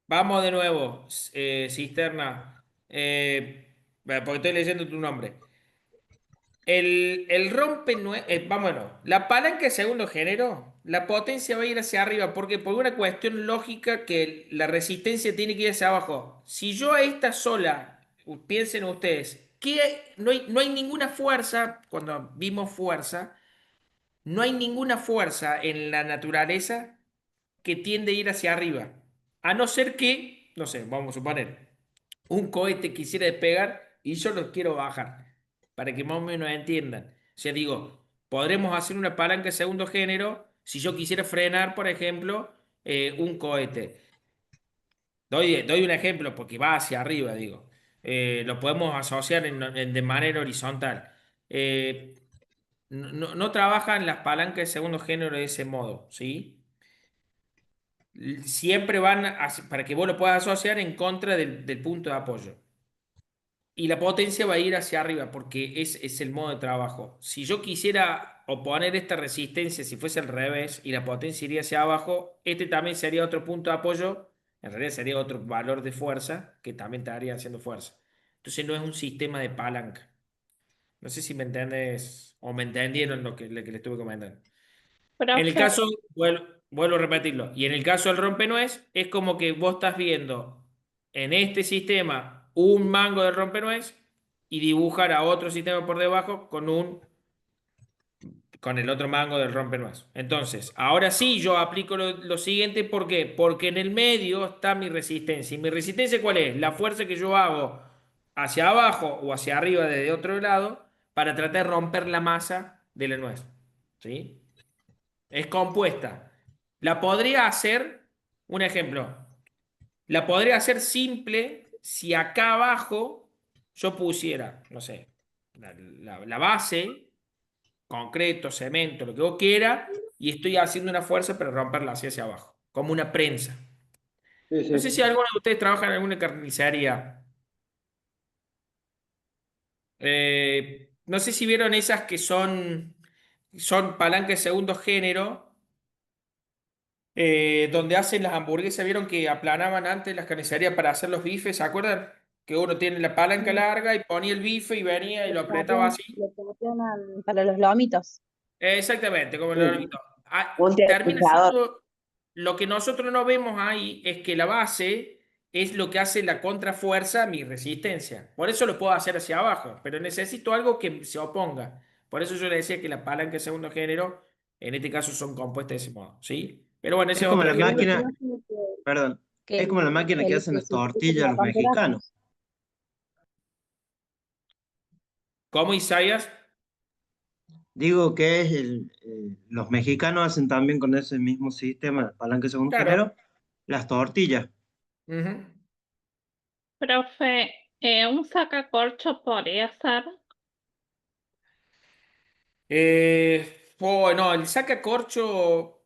vamos de nuevo, Cisterna. Porque estoy leyendo tu nombre. El rompenuez, vámonos, la palanca de segundo género, la potencia va a ir hacia arriba, porque por una cuestión lógica que la resistencia tiene que ir hacia abajo. Si yo a esta sola, piensen ustedes, que no hay ninguna fuerza, cuando vimos fuerza, no hay ninguna fuerza en la naturaleza que tiende a ir hacia arriba. A no ser que, no sé, vamos a suponer, un cohete quisiera despegar y yo lo quiero bajar, para que más o menos entiendan. O sea, digo, podremos hacer una palanca de segundo género si yo quisiera frenar, por ejemplo, un cohete. Doy un ejemplo porque va hacia arriba, digo. Lo podemos asociar de manera horizontal. Eh, no trabajan las palancas de segundo género de ese modo, ¿sí? Siempre para que vos lo puedas asociar en contra del punto de apoyo. Y la potencia va a ir hacia arriba porque es el modo de trabajo. Si yo quisiera oponer esta resistencia, si fuese al revés y la potencia iría hacia abajo, este también sería otro punto de apoyo, en realidad sería otro valor de fuerza que también estaría haciendo fuerza. Entonces no es un sistema de palanca. No sé si me entiendes o me entendieron lo que les estuve comentando. En el Profe, caso, vuelvo a repetirlo, y en el caso del rompenuez, es como que vos estás viendo en este sistema un mango de rompenuez y dibujar a otro sistema por debajo con el otro mango del rompenuez. Entonces, ahora sí yo aplico lo siguiente, ¿por qué? Porque en el medio está mi resistencia. ¿Y mi resistencia cuál es? La fuerza que yo hago hacia abajo o hacia arriba desde otro lado para tratar de romper la masa de la nuez. ¿Sí? Es compuesta. La podría hacer, un ejemplo, la podría hacer simple si acá abajo yo pusiera, no sé, la base, concreto, cemento, lo que vos quieras, y estoy haciendo una fuerza para romperla hacia abajo, como una prensa. Sí, No sé si sí. alguno de ustedes trabaja en alguna carnicería. No sé si vieron esas que son palancas de segundo género donde hacen las hamburguesas, vieron que aplanaban antes las carnicerías para hacer los bifes, ¿se acuerdan? Que uno tiene la palanca larga y ponía el bife y venía y lo apretaba así. Lo tapean para los lomitos. Exactamente, como el Sí. lomito. Un Termina termofiscador. siendo lo que nosotros no vemos ahí es que la base es lo que hace la contrafuerza a mi resistencia. Por eso lo puedo hacer hacia abajo, pero necesito algo que se oponga. Por eso yo le decía que la palanca de segundo género, en este caso, son compuestas de ese modo, ¿sí? Pero bueno, ese Es es como otro la ejemplo. máquina, perdón, es como la máquina que hacen las tortillas los mexicanos. ¿Cómo, Isaías? Digo que es los mexicanos hacen también con ese mismo sistema, palanca de segundo Claro. género, las tortillas. Ujú. Profe, ¿un sacacorcho podría ser? No, el sacacorcho.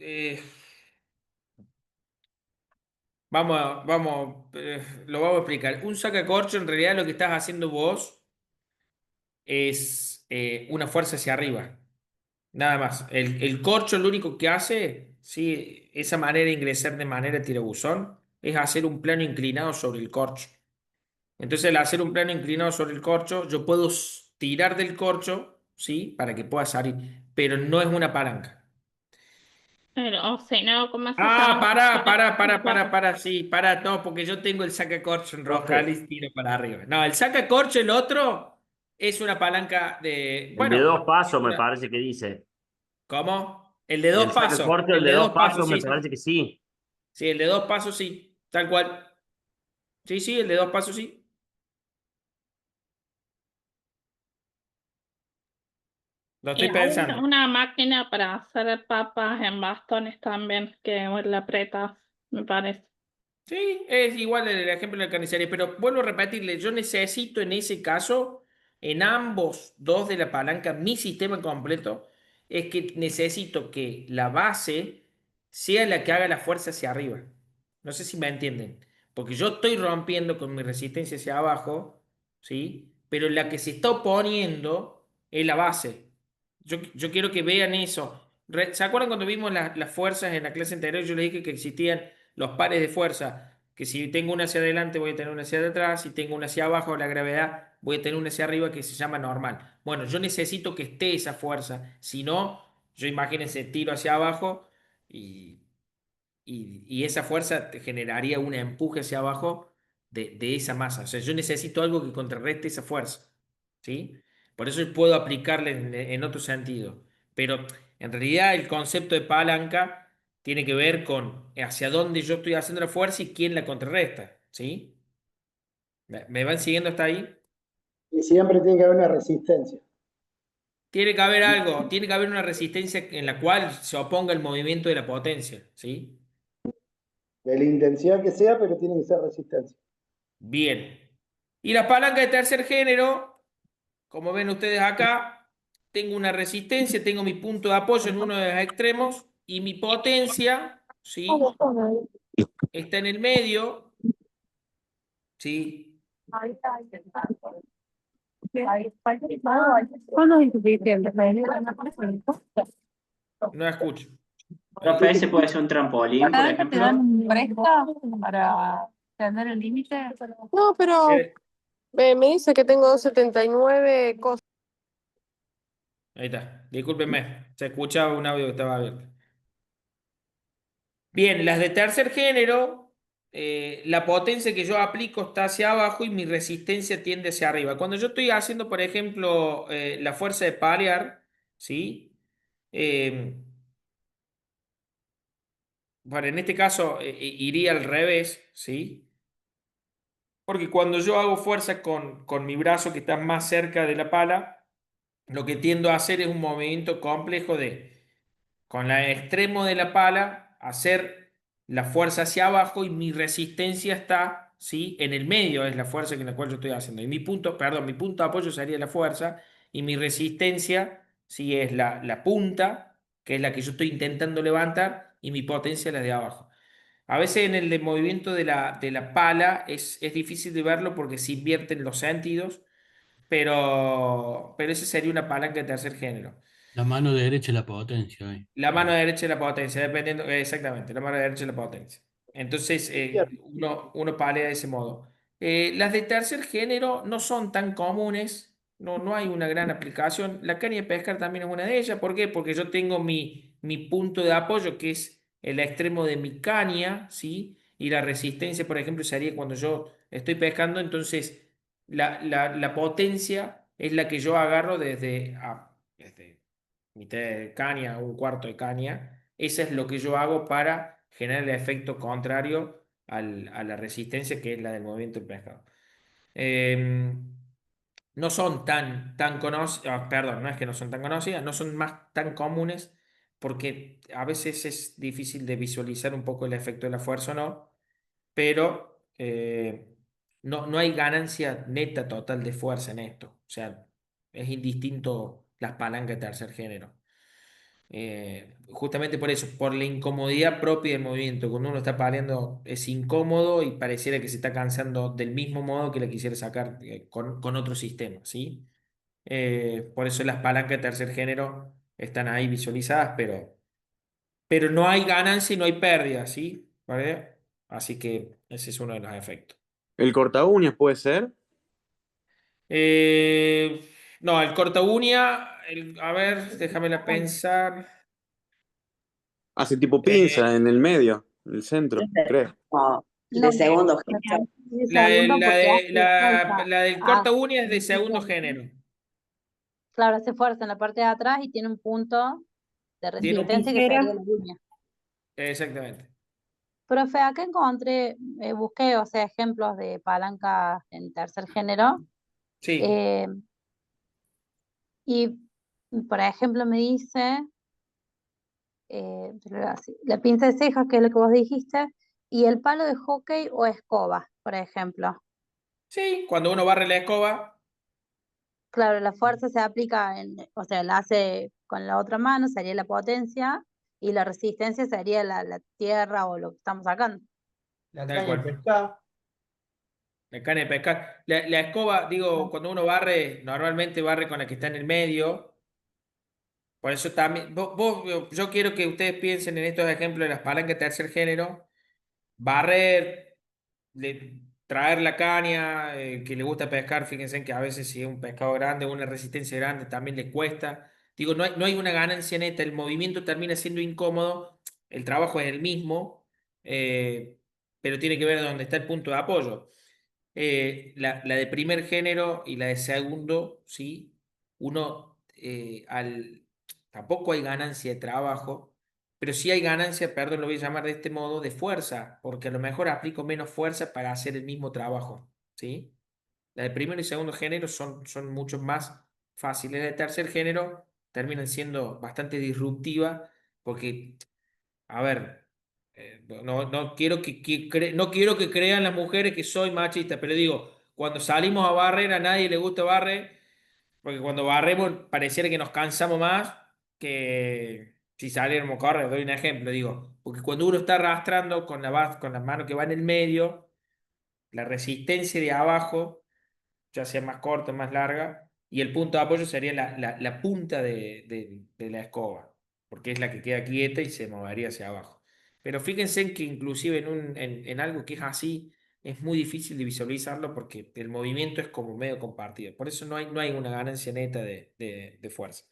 eh, lo vamos a explicar. Un sacacorcho, en realidad, lo que estás haciendo vos es una fuerza hacia arriba. Nada más. El corcho lo único que hace, sí, esa manera de ingresar de manera tirabuzón, es hacer un plano inclinado sobre el corcho. Entonces, al hacer un plano inclinado sobre el corcho, yo puedo tirar del corcho, ¿sí? Para que pueda salir, pero no es una palanca. O si no, ¿cómo se Ah, llama? sí, no, porque yo tengo el sacacorcho enroscado Profe, y tiro para arriba. No, el sacacorcho, el otro, es una palanca de, el de bueno, 2 pasos me una- parece que dice. ¿cómo? El de El dos saca pasos, corto, el el de de dos dos pasos, pasos me sí, sí. parece que sí. Sí, el de dos pasos, sí, tal cual. Sí, sí, el de dos pasos, sí. Lo Y estoy hay pensando. una máquina para hacer papas en bastones también, que la apretas, me parece. Sí, es igual el ejemplo de la carnicería, pero vuelvo a repetirle, yo necesito en ese caso, en ambos dos de la palanca, mi sistema completo, es que necesito que la base sea la que haga la fuerza hacia arriba. No sé si me entienden, porque yo estoy rompiendo con mi resistencia hacia abajo, ¿sí? Pero la que se está oponiendo es la base. Yo quiero que vean eso. ¿Se acuerdan cuando vimos las fuerzas en la clase anterior? Yo les dije que existían los pares de fuerza, que si tengo una hacia adelante voy a tener una hacia atrás, si tengo una hacia abajo, la gravedad, voy a tener una hacia arriba que se llama normal. Bueno, yo necesito que esté esa fuerza, si no, yo imagínense, tiro hacia abajo y, y esa fuerza te generaría un empuje hacia abajo de esa masa. O sea, yo necesito algo que contrarreste esa fuerza, ¿sí? Por eso puedo aplicarle en otro sentido. Pero en realidad el concepto de palanca tiene que ver con hacia dónde yo estoy haciendo la fuerza y quién la contrarresta, ¿sí? ¿Me van siguiendo hasta ahí? Y siempre tiene que haber una resistencia. Tiene que haber algo, tiene que haber una resistencia en la cual se oponga el movimiento de la potencia, ¿sí? De la intensidad que sea, pero tiene que ser resistencia. Bien. Y la palanca de tercer género, como ven ustedes acá, tengo una resistencia, tengo mi punto de apoyo en uno de los extremos y mi potencia, ¿sí? Está en el medio, ¿sí? ¿Cuándo es suficiente? No escucho. Profe, ese puede ser un trampolín, por ¿Te ejemplo. dan un préstamo para tener el límite? No, pero me dice que tengo 279 cosas. Ahí está, discúlpenme, se escuchaba un audio que estaba abierto. Bien, las de tercer género, la potencia que yo aplico está hacia abajo y mi resistencia tiende hacia arriba. Cuando yo estoy haciendo, por ejemplo, la fuerza de paliar, ¿sí? Bueno, en este caso iría al revés, ¿sí? Porque cuando yo hago fuerza con mi brazo que está más cerca de la pala, lo que tiendo a hacer es un movimiento complejo de, con el extremo de la pala, hacer la fuerza hacia abajo y mi resistencia está, ¿sí? En el medio es la fuerza en la cual yo estoy haciendo. Y mi punto, perdón, mi punto de apoyo sería la fuerza y mi resistencia, ¿sí? Es la punta, que es la que yo estoy intentando levantar, y mi potencia es la de abajo. A veces en el de movimiento de la pala es difícil de verlo porque se invierten los sentidos, pero esa sería una palanca de tercer género. La mano derecha es la potencia ahí. La mano derecha es la potencia, dependiendo, exactamente, la mano derecha es la potencia. Entonces, uno palea de ese modo. Las de tercer género no son tan comunes, no hay una gran aplicación. La caña de pescar también es una de ellas. ¿Por qué? Porque yo tengo mi punto de apoyo, que es el extremo de mi caña, ¿sí? Y la resistencia, por ejemplo, sería cuando yo estoy pescando, entonces la potencia es la que yo agarro desde mitad de caña, un cuarto de caña. Eso es lo que yo hago para generar el efecto contrario a la resistencia, que es la del movimiento del pescado. No son tan conocidas, perdón, no es que no son tan conocidas, no son más tan comunes, porque a veces es difícil de visualizar un poco el efecto de la fuerza o no, pero no hay ganancia neta total de fuerza en esto. O sea, es indistinto las palancas de tercer género. Justamente por eso, por la incomodidad propia del movimiento. Cuando uno está paleando es incómodo y pareciera que se está cansando del mismo modo que le quisiera sacar con otro sistema, ¿sí? Por eso las palancas de tercer género están ahí visualizadas, pero no hay ganancia y no hay pérdida, ¿sí? ¿Vale? Así que ese es uno de los efectos. ¿El corta uñas puede ser? Eh, no, el corta uña, a ver, déjame pensar. Hace tipo Eh, pinza en el medio, en el centro, creo. No, el No, de segundo me género. parece que es La, segundo la, porque de- hace la, fuerza, la del corta uña es de segundo resistencia. género. Claro, hace fuerza en la parte de atrás y tiene un punto de Tiene un resistencia que sería la uña. Exactamente. Profe, acá encontré, busqué, o sea, ejemplos de palancas en tercer género. Sí. eh, y, por ejemplo, me dice la pinza de cejas, que es lo que vos dijiste, y el palo de hockey o escoba, por ejemplo. Sí, cuando uno barre la escoba, Claro, la fuerza se aplica o sea, la hace con la otra mano, sería la potencia, y la resistencia sería la tierra o lo que estamos sacando. La tal caña de cual. pescar. La caña de pescar. La escoba, digo, cuando uno barre, normalmente barre con la que está en el medio. Por eso también, yo quiero que ustedes piensen en estos ejemplos de las palancas de tercer género. Barrer, traer la caña, que le gusta pescar, fíjense que a veces si es un pescado grande, una resistencia grande, también le cuesta. Digo, no hay una ganancia neta, el movimiento termina siendo incómodo, el trabajo es el mismo, eh, pero tiene que ver dónde está el punto de apoyo. La de primer género y la de segundo, ¿sí? Uno, tampoco hay ganancia de trabajo, pero sí hay ganancia, perdón, lo voy a llamar de este modo, de fuerza, porque a lo mejor aplico menos fuerza para hacer el mismo trabajo, ¿sí? La de primero y segundo género son mucho más fáciles. La de tercer género terminan siendo bastante disruptiva, porque, a ver, no quiero no quiero que crean las mujeres que soy machista, pero digo, cuando salimos a barrer a nadie le gusta barrer, porque cuando barremos pareciera que nos cansamos más que si saliéramos a correr. Doy un ejemplo, digo, porque cuando uno está arrastrando con la mano que va en el medio, la resistencia de abajo, ya sea más corta, más larga, y el punto de apoyo sería la punta de la escoba, porque es la que queda quieta y se movería hacia abajo. Pero fíjense en que inclusive en algo que es así, es muy difícil de visualizarlo porque el movimiento es como medio compartido. Por eso no hay una ganancia neta de fuerza.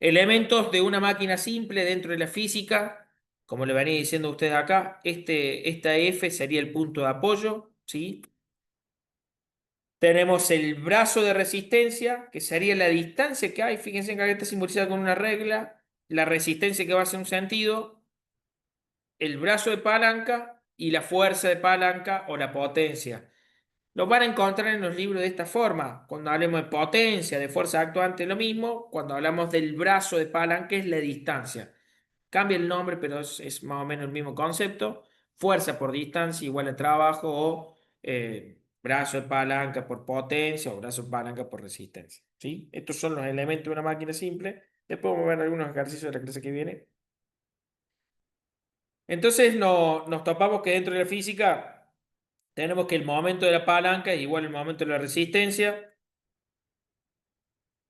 Elementos de una máquina simple dentro de la física, como le venía diciendo a ustedes acá, esta F sería el punto de apoyo, ¿sí? Tenemos el brazo de resistencia, que sería la distancia que hay. Fíjense que acá está simbolizada con una regla. La resistencia que va hacia un sentido, el brazo de palanca y la fuerza de palanca o la potencia. Lo van a encontrar en los libros de esta forma. Cuando hablemos de potencia, de fuerza actuante, lo mismo. Cuando hablamos del brazo de palanca, es la distancia. Cambia el nombre, pero es más o menos el mismo concepto. Fuerza por distancia igual a trabajo o brazo de palanca por potencia o brazo de palanca por resistencia. ¿Sí? Estos son los elementos de una máquina simple. Después vamos a ver algunos ejercicios de la clase que viene. Entonces nos topamos que dentro de la física tenemos que el momento de la palanca es igual al momento de la resistencia.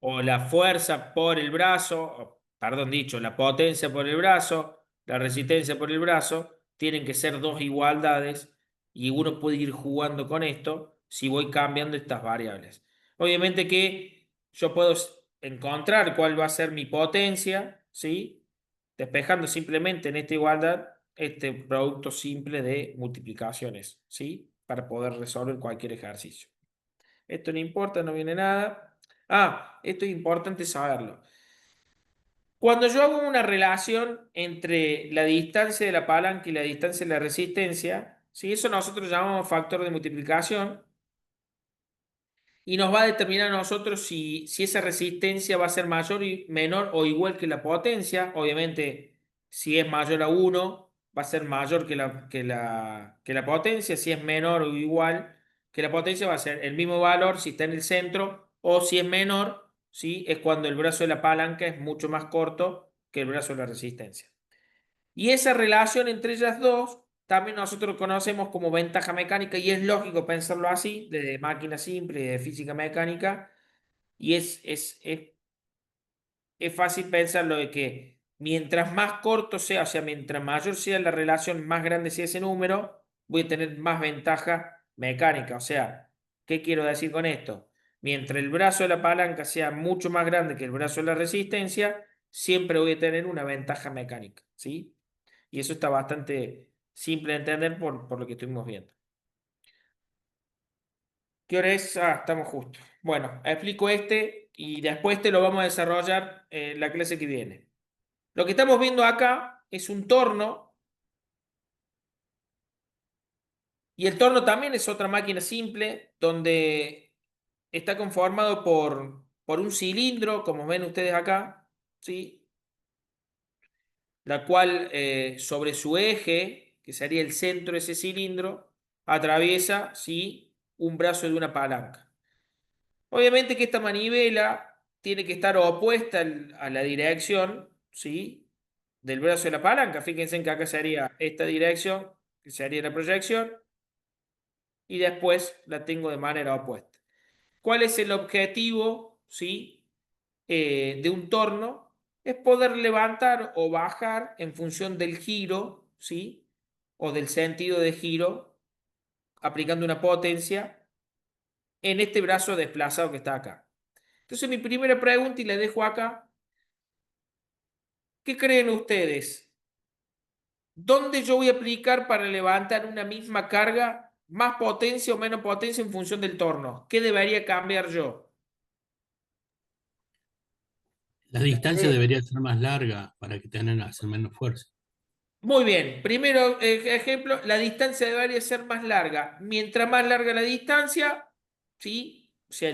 o la fuerza por el brazo, perdón dicho, la potencia por el brazo, la resistencia por el brazo, tienen que ser dos igualdades y uno puede ir jugando con esto si voy cambiando estas variables. Obviamente que yo puedo encontrar cuál va a ser mi potencia, ¿sí? Despejando simplemente en esta igualdad este producto simple de multiplicaciones, ¿sí? Para poder resolver cualquier ejercicio. Esto no importa, no viene nada. Ah, esto es importante saberlo. Cuando yo hago una relación entre la distancia de la palanca y la distancia de la resistencia, ¿sí? Eso nosotros llamamos factor de multiplicación y nos va a determinar a nosotros si esa resistencia va a ser mayor, menor o igual que la potencia. Obviamente, si es mayor a 1, va a ser mayor que la potencia. Si es menor o igual que la potencia, va a ser el mismo valor si está en el centro, o si es menor, ¿sí? Es cuando el brazo de la palanca es mucho más corto que el brazo de la resistencia. Y esa relación entre ellas dos también nosotros conocemos como ventaja mecánica, y es lógico pensarlo así, desde máquina simple y de física mecánica, y es fácil pensarlo de que mientras más corto sea, o sea, mientras mayor sea la relación, más grande sea ese número, voy a tener más ventaja mecánica. O sea, ¿qué quiero decir con esto? Mientras el brazo de la palanca sea mucho más grande que el brazo de la resistencia, siempre voy a tener una ventaja mecánica, ¿sí? Y eso está bastante simple de entender por lo que estuvimos viendo. ¿Qué hora es? Ah, estamos justo. Bueno, explico este y después te lo vamos a desarrollar en la clase que viene. Lo que estamos viendo acá es un torno, y el torno también es otra máquina simple donde está conformado por un cilindro, como ven ustedes acá, ¿sí? La cual sobre su eje, que sería el centro de ese cilindro, atraviesa, ¿sí?, un brazo de una palanca. Obviamente que esta manivela tiene que estar opuesta a la dirección, ¿sí?, del brazo de la palanca. Fíjense en que acá sería esta dirección, que sería la proyección, y después la tengo de manera opuesta. ¿Cuál es el objetivo, ¿sí?, de un torno? Es poder levantar o bajar en función del giro, ¿sí?, o del sentido de giro, aplicando una potencia en este brazo desplazado que está acá. Entonces mi primera pregunta, y la dejo acá: ¿qué creen ustedes? ¿Dónde yo voy a aplicar para levantar una misma carga más potencia o menos potencia en función del torno? ¿Qué debería cambiar yo? La distancia debería ser más larga para que tengan que hacer menos fuerza. Muy bien, primero ejemplo, la distancia debería ser más larga. Mientras más larga la distancia, ¿sí?, o sea,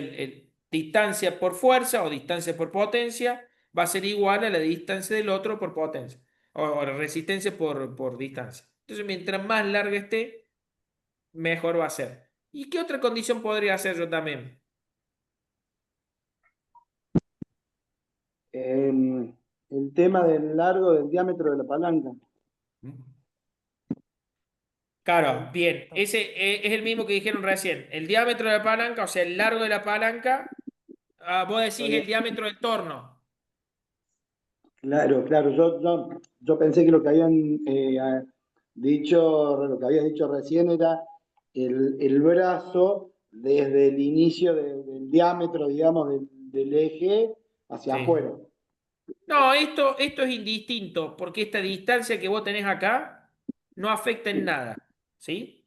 distancia por fuerza o distancia por potencia va a ser igual a la distancia del otro por potencia, o resistencia por distancia. Entonces, mientras más larga esté, mejor va a ser. ¿Y qué otra condición podría hacer yo también? El tema del largo del diámetro de la palanca. Claro, bien. Ese es el mismo que dijeron recién. El diámetro de la palanca, o sea, el largo de la palanca, vos decís el diámetro del torno. Claro, claro. Yo pensé que lo que habían dicho, lo que habías dicho recién era el brazo desde el inicio del diámetro, digamos, del eje hacia Sí. afuera. No, esto es indistinto, porque esta distancia que vos tenés acá no afecta en nada, ¿sí?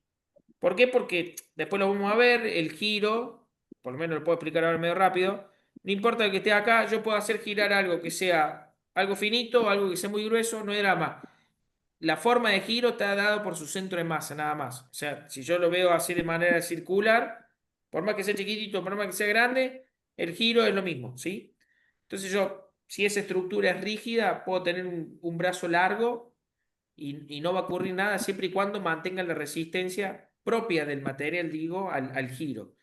¿Por qué? Porque después lo vamos a ver, el giro, por lo menos lo puedo explicar ahora medio rápido, no importa que esté acá, yo puedo hacer girar algo que sea algo finito, algo que sea muy grueso, no hay drama. La forma de giro está dado por su centro de masa, nada más. O sea, si yo lo veo así de manera circular, por más que sea chiquitito, por más que sea grande, el giro es lo mismo, ¿sí? Entonces yo, si esa estructura es rígida, puedo tener un brazo largo y no va a ocurrir nada siempre y cuando mantenga la resistencia propia del material, digo, al giro.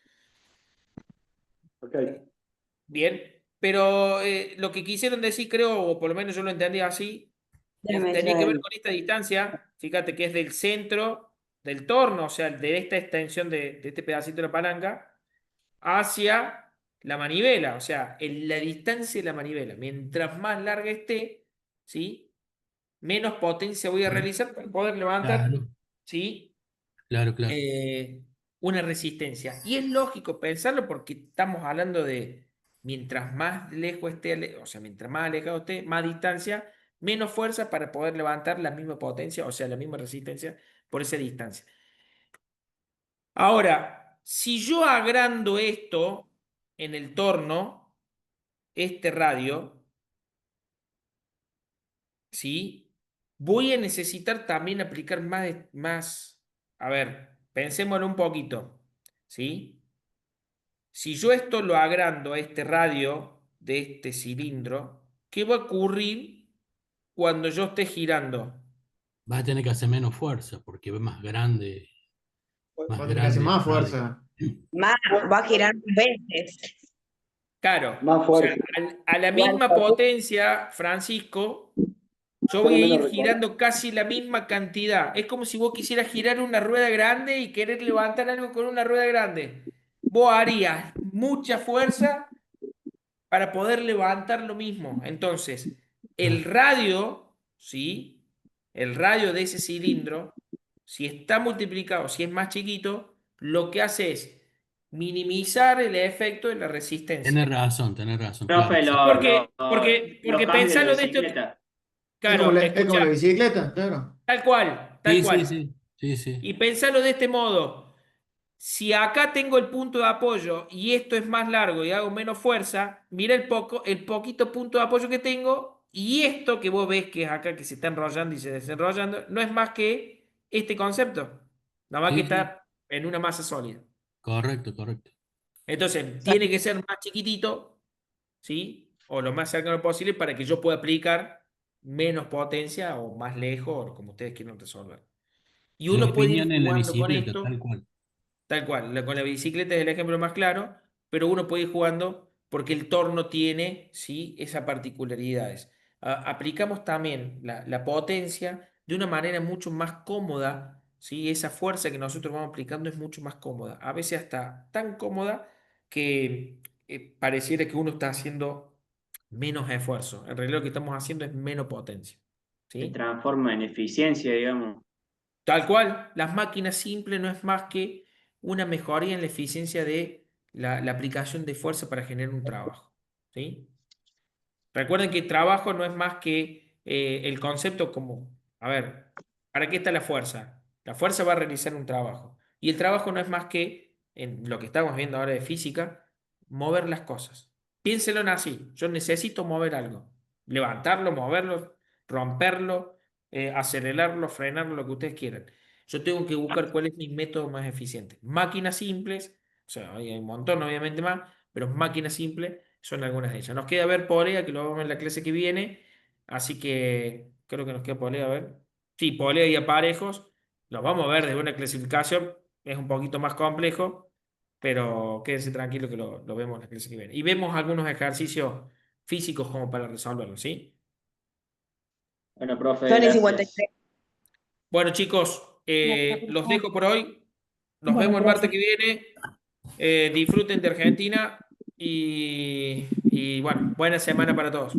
Ok. Bien, pero lo que quisieron decir, creo, o por lo menos yo lo entendí así, tenía que ver con esta distancia, fíjate que es del centro del torno, o sea, de esta extensión de este pedacito de la palanca, hacia la manivela, o sea, la distancia de la manivela. Mientras más larga esté, ¿sí? Menos potencia voy a realizar para poder levantar, Claro, ¿sí? claro, claro. Una resistencia. Y es lógico pensarlo porque estamos hablando de mientras más lejos esté, o sea, mientras más alejado esté, más distancia, menos fuerza para poder levantar la misma potencia, o sea, la misma resistencia por esa distancia. Ahora, si yo agrando esto en el torno, este radio, ¿sí? Voy a necesitar también aplicar más, a ver, pensémoslo un poquito, ¿sí? Si yo esto lo agrando a este radio de este cilindro, ¿qué va a ocurrir cuando yo esté girando? Vas a tener que hacer menos fuerza porque es más grande, más Va a tener que hacer grande más el radio. fuerza. Más, va a girar más veces. Claro, Más o sea, fuerza. a la Igual, misma potencia, Francisco, yo voy Pero a menos ir recorrido. girando casi la misma cantidad. Es como si vos quisieras girar una rueda grande y querer levantar algo con una rueda grande. Vos harías mucha fuerza para poder levantar lo mismo. Entonces, el radio, ¿sí? El radio de ese cilindro, si está multiplicado, si es más chiquito, lo que hace es minimizar el efecto de la resistencia. Tenés razón, claro. Profe, Exacto. los Porque cambios de pensalo de esto. bicicleta. Claro, Es como la escucha, bicicleta, claro. tal cual, tal Sí, sí, cual. sí, sí, sí. Y pensalo de este modo. Si acá tengo el punto de apoyo y esto es más largo y hago menos fuerza, mira el poquito punto de apoyo que tengo y esto que vos ves que es acá que se está enrollando y se desenrollando, no es más que este concepto, nada más que Sí, sí. está en una masa sólida. Correcto, correcto. Entonces, tiene que ser más chiquitito, ¿sí? O lo más cercano posible para que yo pueda aplicar menos potencia o más lejos, o como ustedes quieran resolver. Y Los uno puede ir piñones en la jugando con bicicleta, esto. tal cual. Tal cual, con la bicicleta es el ejemplo más claro, pero uno puede ir jugando porque el torno tiene, ¿sí? Esas particularidades. Aplicamos también la potencia de una manera mucho más cómoda, ¿sí? Esa fuerza que nosotros vamos aplicando es mucho más cómoda, a veces hasta tan cómoda que pareciera que uno está haciendo menos esfuerzo. En realidad lo que estamos haciendo es menos potencia, Se ¿sí? transforma en eficiencia, digamos. Tal cual, las máquinas simples no es más que una mejoría en la eficiencia de la aplicación de fuerza para generar un trabajo, ¿sí? Recuerden que trabajo no es más que el concepto como, a ver, ¿para qué está la fuerza? La fuerza va a realizar un trabajo. Y el trabajo no es más que, en lo que estamos viendo ahora de física, mover las cosas. Piénselo en así, yo necesito mover algo. Levantarlo, moverlo, romperlo, acelerarlo, frenarlo, lo que ustedes quieran. Yo tengo que buscar cuál es mi método más eficiente. Máquinas simples, o sea, hay un montón obviamente más, pero máquinas simples son algunas de ellas. Nos queda ver polea, que lo vamos a ver en la clase que viene. Así que creo que nos queda polea, a ver. Sí, polea y aparejos. Los vamos a ver desde una clasificación. Es un poquito más complejo, pero quédense tranquilos que lo vemos en la clase que viene. Y vemos algunos ejercicios físicos como para resolverlo, ¿sí? Bueno, profe, Son y gracias. 53. Bueno, chicos, los dejo por hoy. Nos Bueno, vemos el martes profe. que viene. Disfruten de Argentina y bueno, buena semana para todos.